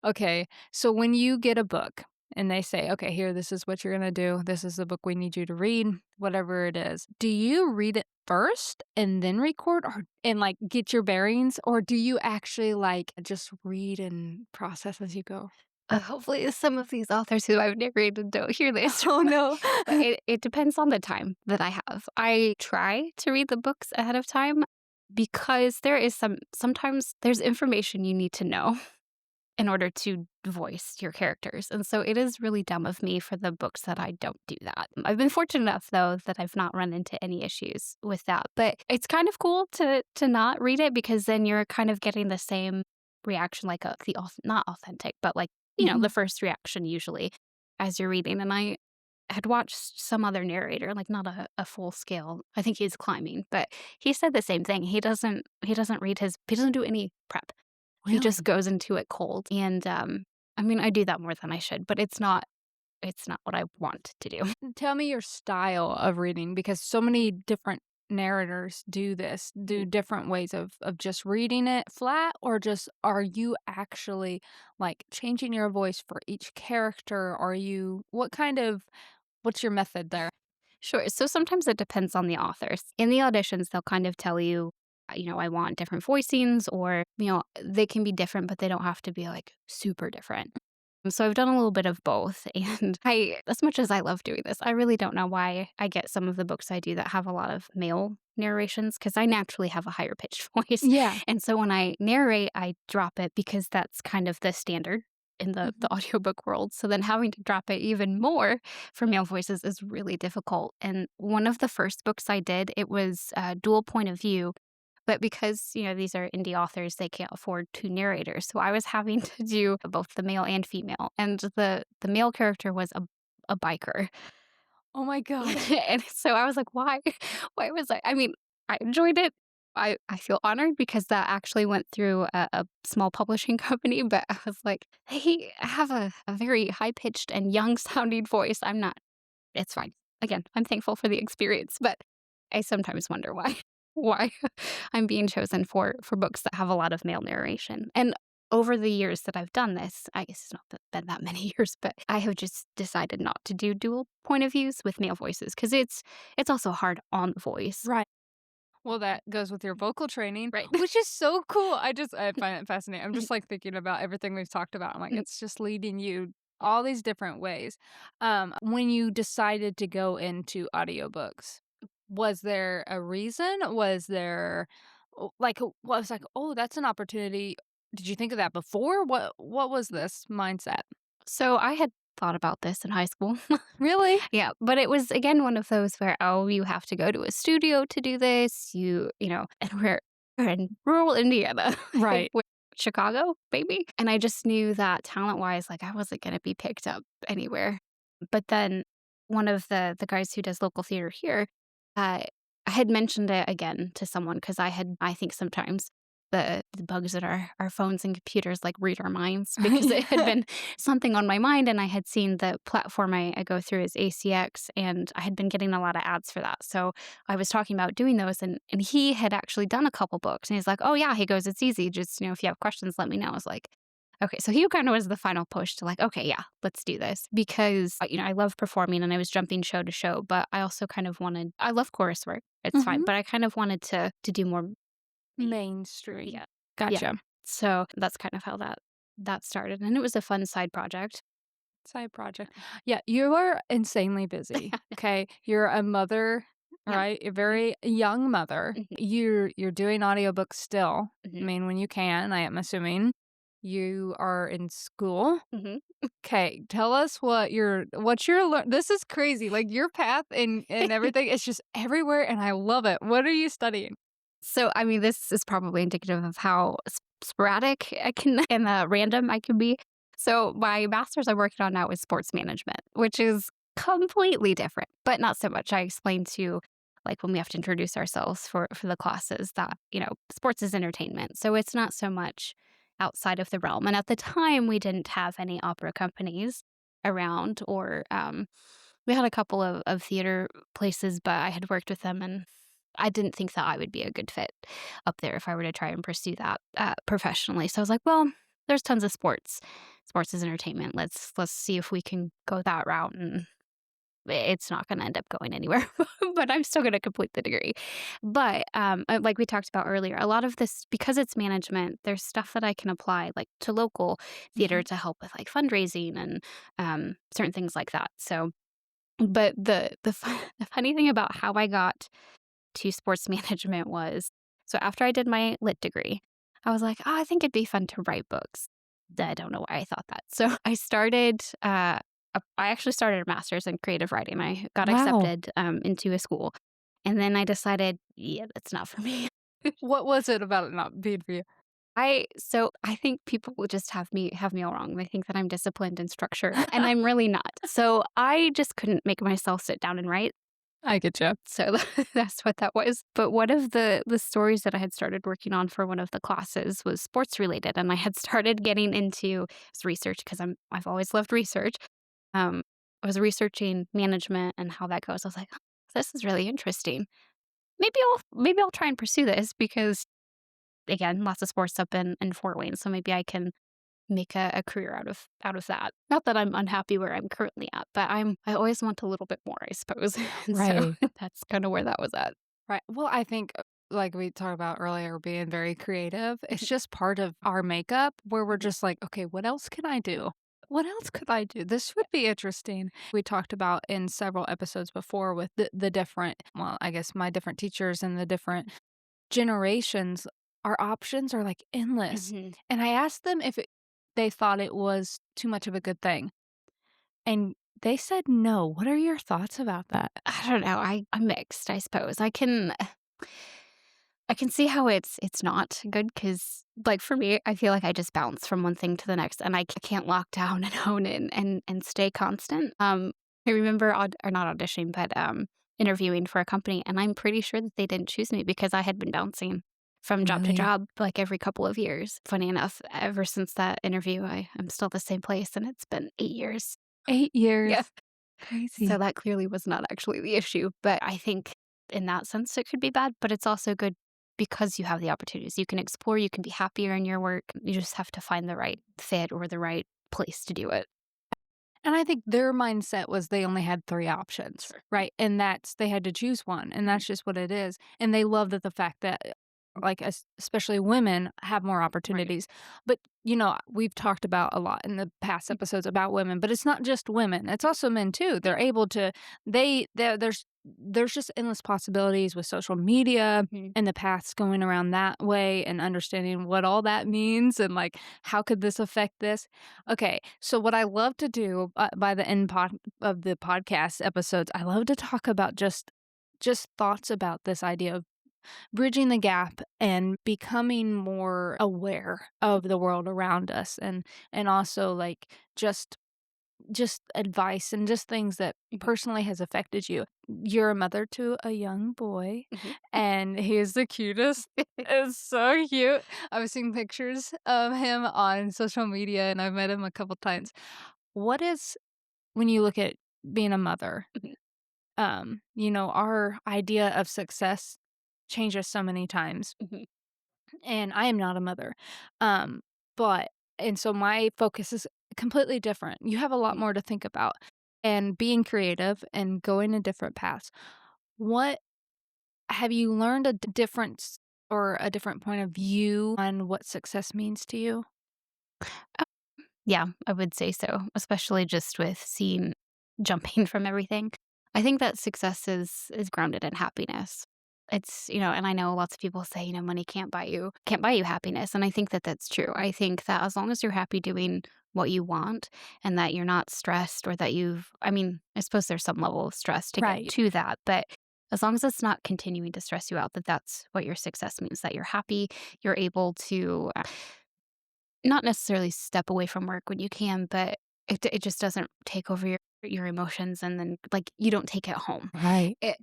okay, so when you get a book and they say, "Okay, here, this is what you're gonna do. This is the book we need you to read," whatever it is, do you read it first and then record and, like, get your bearings, or do you actually, like, just read and process as you go? Hopefully, some of these authors who I've narrated don't hear this. Oh, no. But it depends on the time that I have. I try to read the books ahead of time because there is sometimes there's information you need to know in order to voice your characters. And so it is really dumb of me for the books that I don't do that. I've been fortunate enough though that I've not run into any issues with that. But it's kind of cool to not read it because then you're kind of getting the same reaction like not authentic, but like, the Mhm. first reaction usually as you're reading. And I had watched some other narrator, like not a full scale. I think he's climbing, but he said the same thing. He doesn't do any prep. He just Really? goes into it cold, and, I do that more than I should, but it's not what I want to do. Tell me your style of reading because so many different narrators do this, do Mm. different ways of just reading it flat, or just are you actually, like, changing your voice for each character? Are you what's your method there? Sure. So sometimes it depends on the authors. In the auditions, they'll kind of tell you, I want different voicings, or, they can be different, but they don't have to be like super different. So I've done a little bit of both. And as much as I love doing this, I really don't know why I get some of the books I do that have a lot of male narrations, because I naturally have a higher pitched voice. Yeah. And so when I narrate, I drop it because that's kind of the standard in the Mhm. audiobook world. So then having to drop it even more for male voices is really difficult. And one of the first books I did, it was dual point of view. But because, these are indie authors, they can't afford two narrators. So I was having to do both the male and female. And the male character was a biker. Oh my gosh. And so I was like, why? Why was I mean, I enjoyed it. I feel honored because that actually went through a small publishing company, but I was like, hey, I have a very high pitched and young sounding voice. I'm not, it's fine. Again, I'm thankful for the experience, but I sometimes wonder why why I'm being chosen for books that have a lot of male narration. And over the years that I've done this, I guess it's not been that many years, but I have just decided not to do dual point of views with male voices because it's also hard on the voice. Right. Well, that goes with your vocal training, Right. which is so cool. I find it fascinating. I'm just, like, thinking about everything we've talked about. I'm like, it's just leading you all these different ways. When you decided to go into audiobooks, was there a reason? Was there was like, "Oh, that's an opportunity." Did you think of that before? What was this mindset? So I had thought about this in high school. Really? Yeah, but it was again one of those where, oh, you have to go to a studio to do this. And we're in rural Indiana, Right. with Chicago, maybe. And I just knew that talent wise, like I wasn't going to be picked up anywhere. But then one of the guys who does local theater here, uh, I had mentioned it again to someone because I think sometimes the bugs in our phones and computers like read our minds because it had Yeah. been something on my mind, and I had seen the platform I go through is ACX, and I had been getting a lot of ads for that. So I was talking about doing those, and he had actually done a couple books, and he's like, "Oh yeah," he goes, "it's easy. Just if you have questions, let me know." I was like, "Okay." So he kind of was the final push to like, "Okay, yeah, let's do this," because I love performing and I was jumping show to show, but I also kind of wanted. I love chorus work. It's fine, Mhm. but I kind of wanted to do more. Mainstream. Yeah. Yeah. Gotcha. So that's kind of how that started, and it was a fun side project. Side project. Yeah, you are insanely busy, okay? You're a mother, Yeah. right? You're a Mhm, very young mother. mhm, You're doing audiobooks still. I mhm, mean, when you can, I am assuming. You are in school. mhm. Okay, tell us what you're this is crazy. Like your path and everything is just everywhere and I love it. What are you studying? So, I mean, this is probably indicative of how sporadic I can and random I can be. So, my master's I'm working on now is sports management, which is completely different, but not so much. I explained to like when we have to introduce ourselves for the classes that sports is entertainment, so it's not so much outside of the realm. And at the time, we didn't have any opera companies around, or we had a couple of theater places, but I had worked with them and I didn't think that I would be a good fit up there if I were to try and pursue that professionally. So I was like, well, there's tons of sports. Sports is entertainment. Let's see if we can go that route. And it's not going to end up going anywhere, but I'm still going to complete the degree. But like we talked about earlier, a lot of this, because it's management, there's stuff that I can apply like to local theater Mhm. to help with like fundraising and certain things like that. So, but the funny thing about how I got to sports management was, so after I did my lit degree, I was like, "Oh, I think it'd be fun to write books." I don't know why I thought that. So I actually started a master's in creative writing. I got Wow. accepted into a school, and then I decided, yeah, that's not for me. What was it about it not being for you? I think people will just have me all wrong. They think that I'm disciplined and structured, and I'm really not. So I just couldn't make myself sit down and write. I get you. So that's what that was. But one of the stories that I had started working on for one of the classes was sports related, and I had started getting into research because I've always loved research. Um, I was researching management and how that goes. I was like, "Oh, this is really interesting." maybe I'll try and pursue this because, again, lots of sports up in Fort Wayne, so maybe I can make a career out of that. Not that I'm unhappy where I'm currently at, but I always want a little bit more, I suppose. And so Right. that's kinda where that was at. Right. Well, I think, like we talked about earlier, being very creative, it's just part of our makeup where we're Mhm. just like, okay, what else can I do? What else could I do? This would be interesting. We talked about in several episodes before with the different, well, I guess my different teachers and the different generations, our options are like endless. Mhm. And I asked them if they thought it was too much of a good thing. And they said no. What are your thoughts about that? I don't know, I'm mixed, I suppose. I can see how it's not good because, like, for me, I feel like I just bounce from one thing to the next, and I can't lock down and hone in and stay constant. I remember or not auditioning, but, interviewing for a company, and I'm pretty sure that they didn't choose me because I had been bouncing from job to Really? job, like, every couple of years. Funny enough, ever since that interview, I'm still the same place, and it's been 8 years. 8 Yeah. years. So Crazy. that clearly was not actually the issue, but I think in that sense it could be bad, but it's also good because you have the opportunities. You can explore, you can be happier in your work. You just have to find the right fit or the right place to do it. And I think their mindset was they only had 3 options, Sure. right? And that's they had to choose one, and Mhm. that's just what it is. And they love that the fact that, like, especially women have more Right. opportunities. But, we've talked about a lot in the past Mhm. episodes about women, but it's not just women, it's also men too. They're Yeah. able to there's just endless possibilities with social media Mhm. and the paths going around that way and understanding what all that means and, like, how could this affect this? Okay, so what I love to do, by the end of the podcast episodes, I love to talk about just thoughts about this idea of bridging the gap and becoming more aware of the world around us and also, like, just advice and just things that Mhm. personally has affected you. You're a mother to a young boy, Mhm. and he is the cutest. It's so cute. I've seen pictures of him on social media, and I've met him a couple times. What is when you look at being a mother, Mhm. our idea of success changes so many times, Mhm. and I am not a mother. Um, but and so my focus is completely different. You have a lot Mhm. more to think about and being creative and going in different paths. What have you learned difference or a different point of view on what success means to you? Yeah, I would say so, especially just with seeing jumping from everything. I think that success is grounded in happiness. And I know lots of people say, money can't buy you happiness, and I think that that's true. I think that as long as you're happy doing what you want and that you're not stressed or that I suppose there's some level of stress to get Right. to that, but as long as it's not continuing to stress you out, that's what your success means, that you're happy, you're able to not necessarily step away from work when you can, but it just doesn't take over your emotions and then, like, you don't take it home. Right. It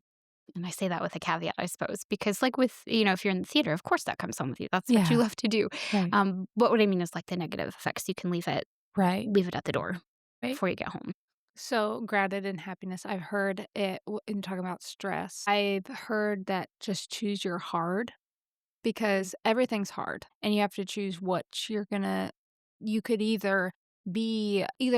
and I say that with a caveat, I suppose, because, like, if you're in the theater, of course that comes home with you. That's what you Yeah. love to do. Right. But what I mean is, like, the negative effects, you can Right. leave it at the door Right. before you get home. So, grounded in happiness, I've heard it in talking about stress. I've heard that just choose your hard Mm. because everything's hard and you have to choose what you could either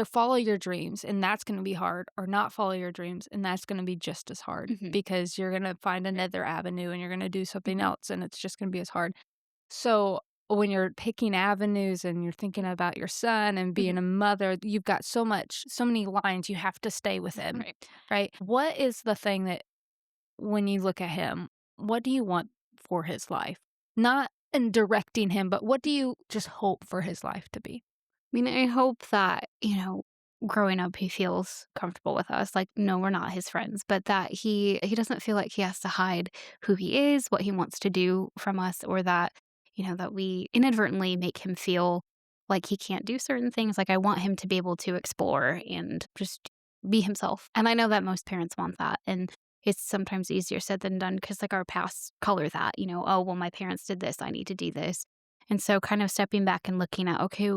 follow your dreams and that's going to be hard or not follow your dreams and that's going to be just as hard Mhm. because you're going to find another avenue and you're going to do something Mhm. else and it's just going to be as hard. So, when you're picking avenues and you're thinking about your son and being Mhm. a mother, you've got so many lines you have to stay within, Right. right? What is the thing that when you look at him, what do you want for his life? Not in directing him, but what do you just hope for his life to be? I hope that, growing up, he feels comfortable with us. Like, no, we're not his friends, but that he doesn't feel like he has to hide who he is, what he wants to do from us, or that, that we inadvertently make him feel like he can't do certain things. Like, I want him to be able to explore and just be himself. And I know that most parents want that. And it's sometimes easier said than done because, like, our past color that, oh, well, my parents did this. I need to do this. And so kind of stepping back and looking at, okay,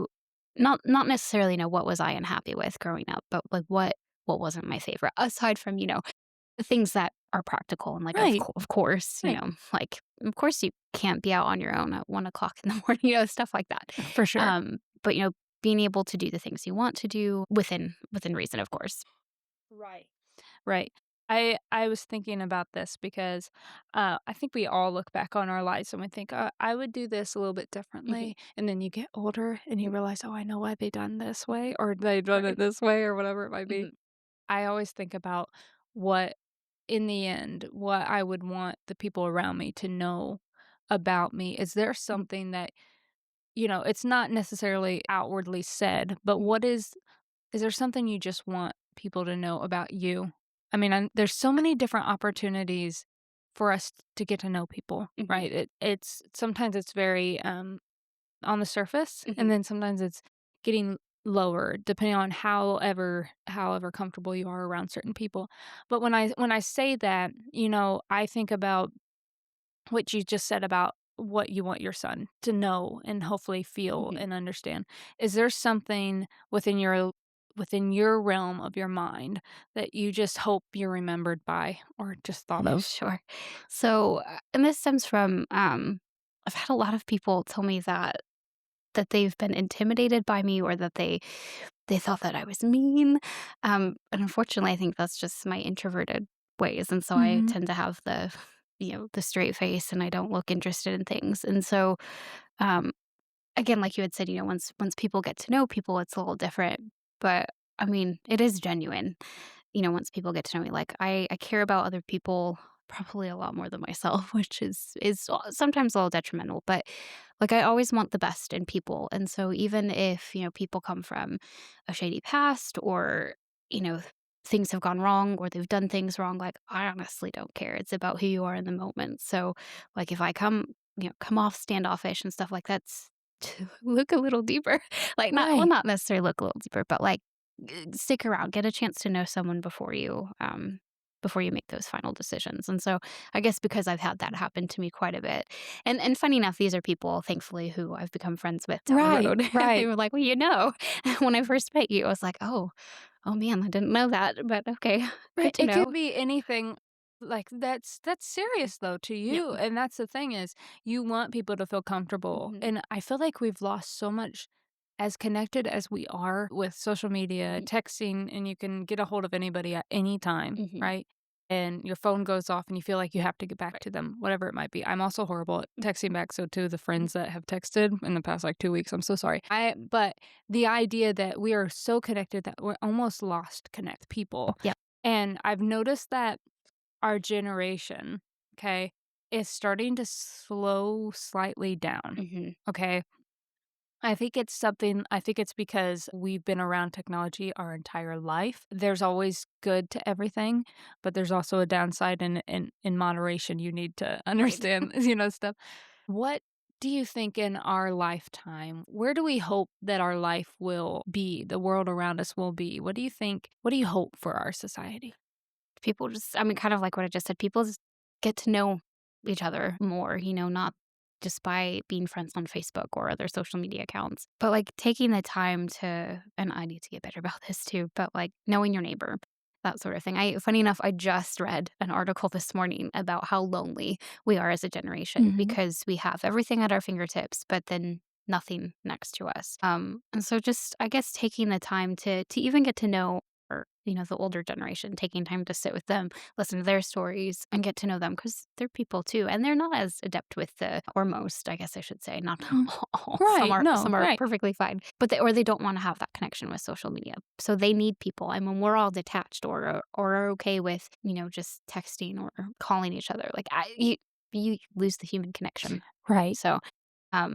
not necessarily, what was I unhappy with growing up, but, like, what wasn't my favorite, aside from, the things that are practical and like Right. of course, Right. like of course you can't be out on your own at 1 o'clock in the morning, stuff like that. For sure. But being able to do the things you want to do within reason, of course. Right. Right. I was thinking about this because I think we all look back on our lives and we think, I would do this a little bit Hmm. differently. And then you get older and you realize, oh, I know why they done this way or they done it Right. this way or whatever it might be. Hmm. I always think about what, in the end, what I would want the people around me to know about me. Is there something that, it's not necessarily outwardly said, but Hmm. is there something you just want people to know about you? I mean, there's so many different opportunities for us to get to know people, Hmm. right? It's sometimes it's very on the surface, and Hmm. then sometimes it's getting lower, depending on however comfortable you are around certain people. But when I say that, I think about what you just said about what you want your son to know and hopefully feel Hmm. and understand. Is there something within your realm of your mind that you just hope you're remembered by or just thought of? Sure. So, and this stems from I've had a lot of people tell me that they've been intimidated by me or that they thought that I was mean. And unfortunately, I think that's just my introverted ways, and so I Mhm. tend to have the straight face, and I don't look interested in things. And so, um, again, like you had said, once people get to know people, it's a little different. But I mean, it is genuine. Once people get to know me, like I care about other people probably a lot more than myself, which is sometimes a little detrimental. But like I always want the best in people, and so even if people come from a shady past or you know things have gone wrong or they've done things wrong, like I honestly don't care. It's about who you are in the moment. So like if I come off standoffish and stuff like that's to look a little deeper, like Right. not necessarily look a little deeper, but like stick around, get a chance to know someone before you make those final decisions. And so I guess because I've had that happen to me quite a bit. And funny enough, these are people thankfully who I've become friends with down the Right, road. They right. were like, "Well, when I first met you," I was like, "Oh man, I didn't know that, but okay, Right, good to it could know." be anything, like, that's serious, though, to Yeah. you, and that's the thing is you want people to feel comfortable, Mhm. and I feel like we've lost so much as connected as we are with social media, Mhm. texting, and you can get a hold of anybody at any time, Mhm. right? And your phone goes off and you feel like you have to get back Right. to them, whatever it might be. I'm also horrible at Mhm. texting back, so to the friends that have texted in the past, like, 2 weeks, I'm so sorry. But the idea that we are so connected that we're almost lost connect people, Yep. and I've noticed that our generation, okay, is starting to slow slightly down, Mhm. okay? I think it's because we've been around technology our entire life. There's always good to everything, but there's also a downside in moderation. You need to Right. understand, stuff. What do you think in our lifetime, where do we hope that our life will be, the world around us will be? What do you think? What do you hope for our society? People just I mean, kind of like what I just said, people just get to know each other more, not just by being friends on Facebook or other social media accounts, but like taking the time to, and I need to get better about this too, but like knowing your neighbor, that sort of thing. Funny enough, I just read an article this morning about how lonely we are as a generation Mhm. because we have everything at our fingertips, but then nothing next to us. And so just, I guess, taking the time to even get to know or the older generation, taking time to sit with them, listen to their stories, and get to know them because they're people too, and they're not as adept with or most, I guess I should say, not Mhm. all. Some Right. are No, some are right. perfectly fine, but they don't want to have that connection with social media, so they need people. I mean, we're all detached or are okay with just texting or calling each other. Like you lose the human connection. Right. So I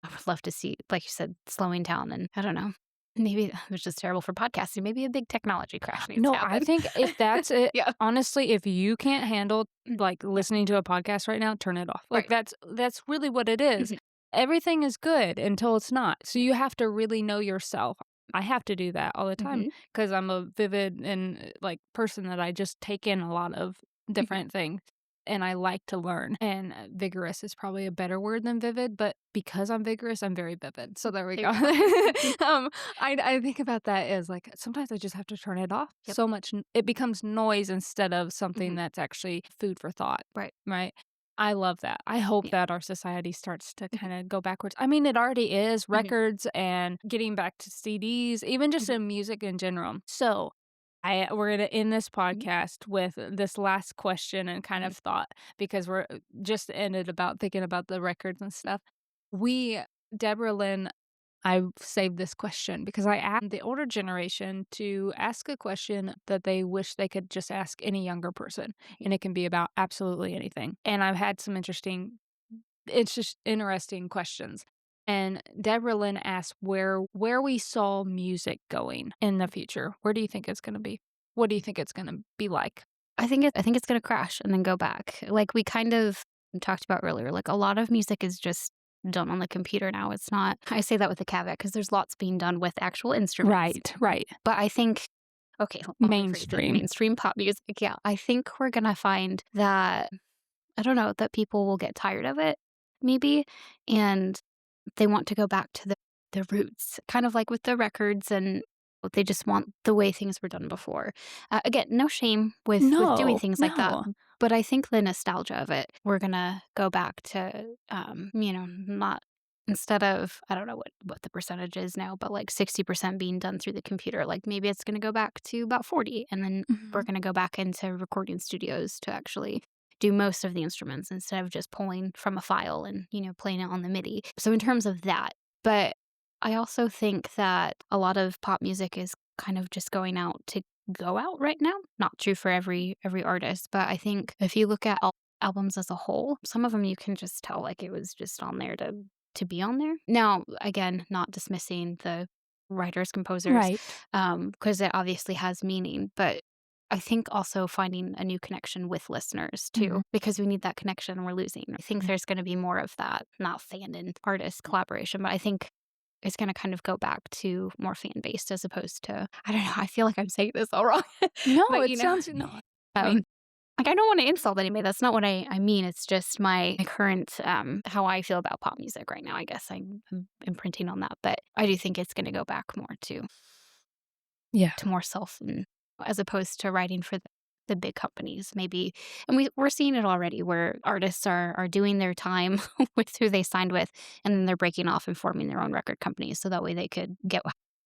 would love to see, like you said, slowing down, and I don't know. Maybe it was just terrible for podcasting. Maybe a big technology crash needs to No, I happen. think if that's it, Yeah. honestly, if you can't handle, like, Yeah. listening to a podcast right now, turn it off. Like, Right. that's really what it is. Mhm. Everything is good until it's not. So you have to really know yourself. I have to do that all the time Mhm. because 'cause I'm a vivid and, like, person that I just take in a lot of Mhm. different things. and I like to learn. And vigorous is probably a better word than vivid, but because I'm vigorous, I'm very vivid. So there we go. There you go. I think about that as like sometimes I just have to turn it off. Yep. So much it becomes noise instead of something Mhm. that's actually food for thought. Right. Right. I love that. I hope Yeah. that our society starts to Mhm. kind of go backwards. I mean, it already is Mhm. records and getting back to CDs, even just Mhm. in music in general. So, we're going to end this Mhm. podcast with this last question and kind Mhm. of thought because we're just ended about thinking about the records and stuff. We, Deborah Lynn, I saved this question because I asked the older generation to ask a question that they wish they could just ask any younger person, Mhm. and it can be about absolutely anything. And I've had some it's just interesting questions. And Deborah Lynn asked where we saw music going in the future. Where do you think it's going to be? What do you think it's going to be like? I think it's gonna crash and then go back. Like we kind of talked about earlier, like a lot of music is just done on the computer now. It's not I say that with a caveat because there's lots being done with actual instruments. Right, right. But I think okay, I'll rephrase it. Mainstream. Mainstream pop music, yeah. I think we're gonna find that I don't know, that people will get tired of it maybe, and they want to go back to the roots, kind of like with the records and they just want the way things were done before. Again, no shame with doing No, things like that, no. but I think the nostalgia of it, we're gonna go back to, not instead of I don't know what the percentage is now, but like 60% being done through the computer, like maybe it's gonna go back to about 40, and then we're Mhm. gonna go back into recording studios to actually do most of the instruments instead of just pulling from a file and, playing it on the MIDI. So in terms of that, but I also think that a lot of pop music is kind of just going out to go out right now. Not true for every artist, but I think if you look at albums as a whole, some of them you can just tell like it was just on there to be on there. Now, again, not dismissing the writers, composers, Right. because it obviously has meaning, but I think also finding a new connection with listeners too, Mhm. because we need that connection we're losing. I think Mhm. there's going to be more of that, not fan and artist collaboration, but I think it's gonna kind of go back to more fan-based as opposed to I don't know, I feel like I'm saying this all wrong. No, But, it sounds no. I um, mean, like, I don't wanna insult anybody, that's not what I mean, it's just my current, how I feel about pop music right now, I guess I'm imprinting on that, but I do think it's gonna go back more yeah. to more self and as opposed to writing for the big companies maybe and we're seeing it already where artists are doing their time with who they signed with and then they're breaking off and forming their own record companies so that way they could get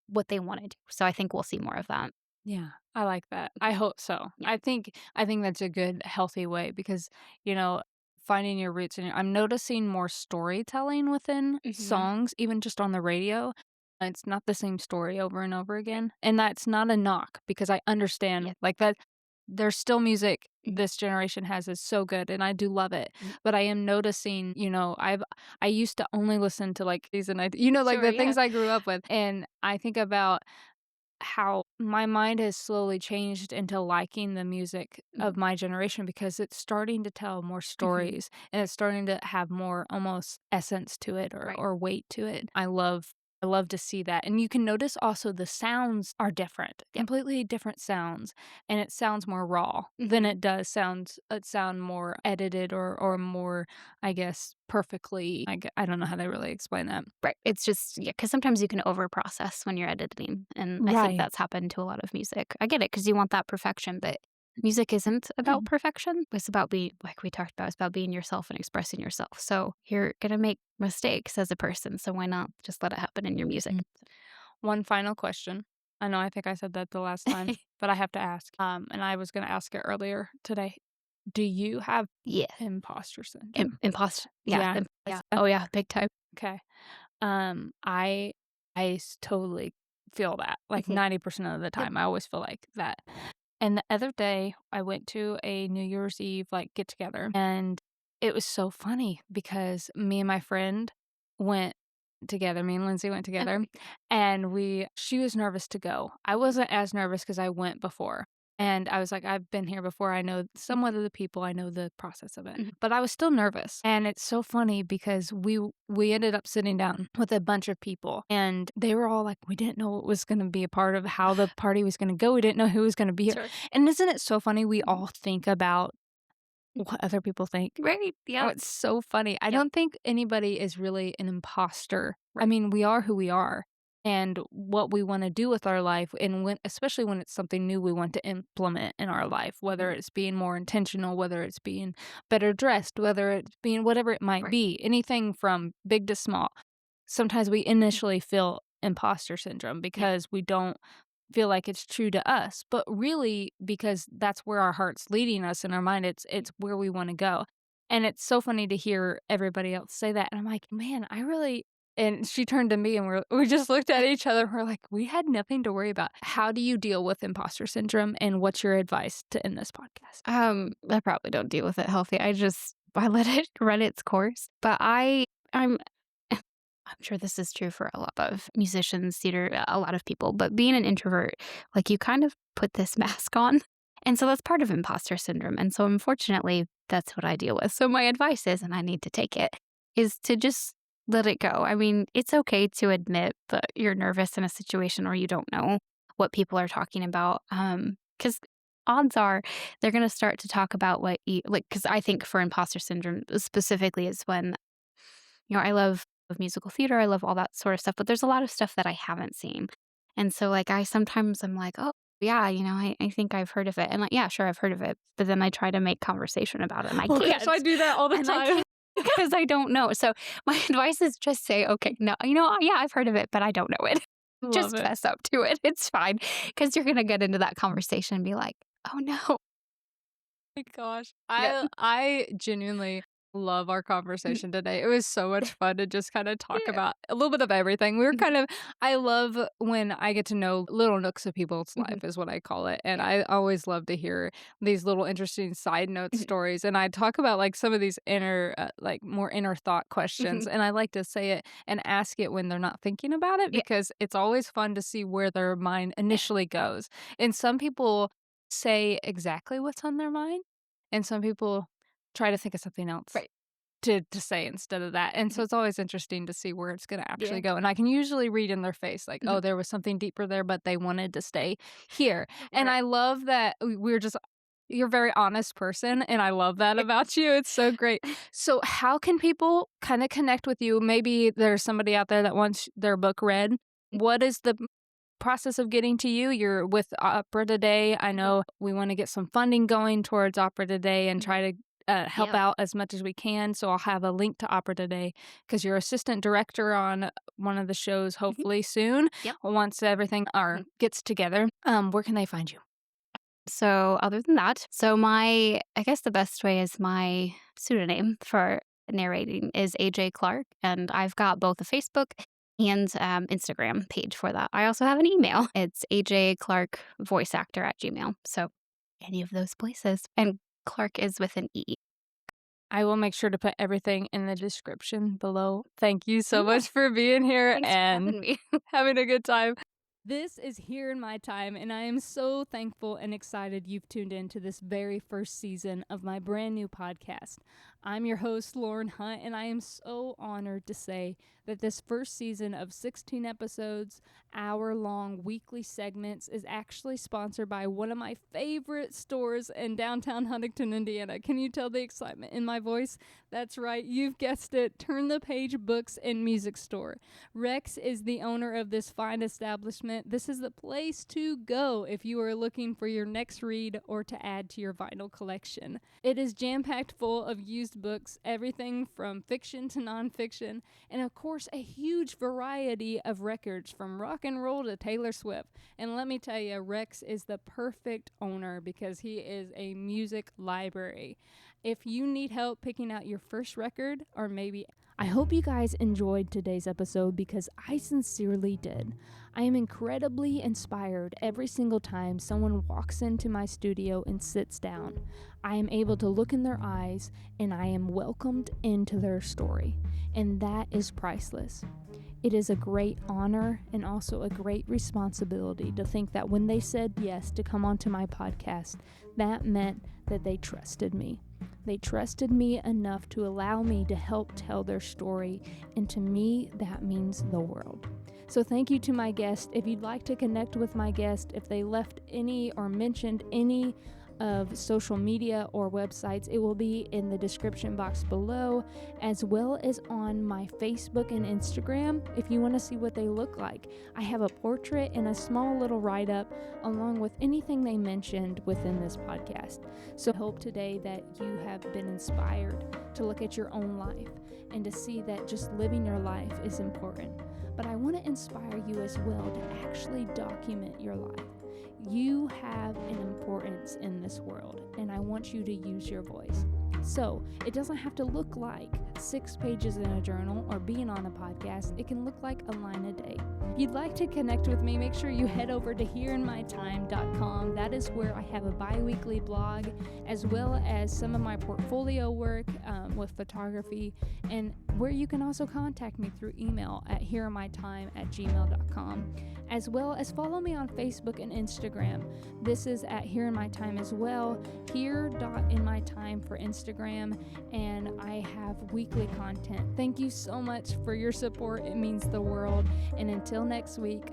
what they wanted. So I think we'll see more of that. Yeah, I like that. I hope so. Yeah. I think that's a good healthy way because, you know, finding your roots and I'm noticing more storytelling within Mhm. songs, even just on the radio. It's not the same story over and over Right. again. And that's not a knock because I Yeah. understand like that there's still music Mhm. this generation has is so good and I do love it. Mhm. But I am noticing, I used to only listen to like these and like Sure, the yeah. things I grew up with. And I think about how my mind has slowly changed into liking the music Mhm. of my generation because it's starting to tell more Mhm. stories and it's starting to have more almost essence to it Right. or weight to it. I love to see that. And you can notice also the sounds are different, Yep. completely different sounds, and it sounds more raw than Mhm. it does sound more edited or more, I guess, perfectly. I don't know how to really explain that. Right. It's just yeah, because sometimes you can overprocess when you're editing, and I think Right. that's happened to a lot of music. I get it because you want that perfection, but music isn't about perfection. It's about being like we talked about, it's about being yourself and expressing yourself. So you're gonna make mistakes as a person, so why not just let it happen in your music? One final question. I know I think I said that the last time, but I have to ask. And I was going to ask it earlier today. Do you have Yeah. imposter syndrome? Imposter. Yeah. Yeah. Yeah. Oh yeah, big time. Okay. I totally feel that. Like Mhm. 90% of the Yep. time, I always feel like that. And the other day, I went to a New Year's Eve like get together, and it was so funny because me and my friend went together. Me and Lindsay went together, Okay. and she was nervous to go. I wasn't as nervous because I went before. And I was like, I've been here before. I know somewhat of the people. I know the process of it. Mhm. But I was still nervous. And it's so funny because we ended up sitting down with a bunch of people and they were all like, we didn't know what was going to be a part of how the party was going to go. We didn't know who was going to be here. Sure. And isn't it so funny? We Mhm. all think about what other people think. Right. Oh, Yeah. it's so funny. I Yep. don't think anybody is really an imposter. I Right. mean, we are who we are and what we want to do with our life. And especially when it's something new we want to implement in our life, whether it's being more intentional, whether it's being better dressed, whether it's being whatever it might Right. be, anything from big to small. Sometimes we initially feel imposter syndrome Yeah. because we don't feel like it's true to us, but really because that's where our heart's leading us in our mind, it's where we want to go. And it's so funny to hear everybody else say that. And I'm like, man, I really and she turned to me and we just looked at each other. We're like, we had nothing to worry about. How do you deal with imposter syndrome and what's your advice to end this podcast? I probably don't deal with it healthy. I let it run its course. But I'm I'm sure this is true for a lot of musicians, theater, a lot of people, but being an introvert, like you kind of put this mask on. And so that's part of imposter syndrome. And so unfortunately, that's what I deal with. So my advice is, and I need to take it, is to just let it go. I mean, it's okay to admit that you're nervous in a situation or you don't know what people are talking about. Because odds are they're going to start to talk about what you like. Because I think for imposter syndrome specifically is when, I love musical theater, I love all that sort of stuff, but there's a lot of stuff that I haven't seen. And so, like, I'm like, "Oh, yeah, I think I've heard of it." And, like, "Yeah, sure, I've heard of it." But then I try to make conversation about it, and I Oh can't. gosh, I do that all the And I time. can't because I don't know. So my advice is just say, "Okay, no, yeah, I've heard of it, but I don't know it." Love Just it. fess up to it. It's fine because 'cause you're gonna get into that conversation and be like, "Oh, no." My gosh. Yep. I genuinely love our conversation today. It was so much fun to just kind of talk Yeah. about a little bit of everything. We were Mhm, I love when I get to know little nooks of people's mhm. life is what I call it. And Yeah. I always love to hear these little interesting side note Mhm, stories. And I talk about like some of these like more inner thought questions. mhm. And I like to say it and ask it when they're not thinking about it Yeah, because it's always fun to see where their mind yeah. initially goes. And some people say exactly what's on their mind and some people try to think of something else Right. to say instead of that, and Mhm. so it's always interesting to see where it's gonna Yeah. actually go, and I can usually read in their face, like, Mhm. "Oh, there was something deeper there, but they wanted to stay here," and Right. I love that we're just you're a very honest person, and I love that Yeah. about you, it's so great. So how can people kinda connect with you? Maybe there's somebody out there that wants their book read. What is the process of getting to you? You're with Opera Today. I Mhm. know we want to get some funding going towards Opera Today and Mhm. try to help Yeah. out as much as we can. So I'll have a link to Opera Today because you're assistant director on one of the shows Mhm. hopefully soon Yep. once everything Mhm. gets together. Where can they find you? So other than that, I guess the best way is my pseudonym for narrating is AJ Clark, and I've got both a Facebook and Instagram page for that. I also have an email. It's AJ Clark voice actor at Gmail. So any of those places. And Clark is with an E. I will make sure to put everything in the description below. Thank you so Yeah. much for being here Thanks for and having me. having a good time. This is Here in My Time, and I am so thankful and excited you've tuned in to this very first season of my brand new podcast. I'm your host, Lauren Hunt, and I am so honored to say that this first season of 16 episodes, hour-long weekly segments, is actually sponsored by one of my favorite stores in downtown Huntington, Indiana. Can you tell the excitement in my voice? That's right, you've guessed it, Turn the Page Books and Music Store. Rex is the owner of this fine establishment. This is the place to go if you are looking for your next read or to add to your vinyl collection. It is jam-packed full of used books, everything from fiction to nonfiction, and of course a huge variety of records from rock and roll to Taylor Swift. And let me tell you, Rex is the perfect owner because he is a music library. If you need help picking out your first record, or maybe I hope you guys enjoyed today's episode because I sincerely did. I am incredibly inspired every single time someone walks into my studio and sits down. I am able to look in their eyes and I am welcomed into their story, and that is priceless. It is a great honor and also a great responsibility to think that when they said yes to come onto my podcast, that meant that they trusted me. They trusted me enough to allow me to help tell their story, and to me, that means the world. So thank you to my guest. If you'd like to connect with my guest, if they left any or mentioned any of social media or websites, it will be in the description box below, as well as on my Facebook and Instagram if you want to see what they look like. I have a portrait and a small little write-up along with anything they mentioned within this podcast. So I hope today that you have been inspired to look at your own life and to see that just living your life is important. But I want to inspire you as well to actually document your life. You have an importance in this world, and I want you to use your voice. So it doesn't have to look like 6 pages in a journal or being on a podcast. It can look like a line a day. If you'd like to connect with me, make sure you head over to hereinmytime.com. That is where I have a bi-weekly blog, as well as some of my portfolio work with photography, and where you can also contact me through email at hereinmytime@gmail.com, as well as follow me on Facebook and Instagram. This is at Here in My Time as well, here.inmytime for Instagram, and I have weekly content. Thank you so much for your support. It means the world. And until next week,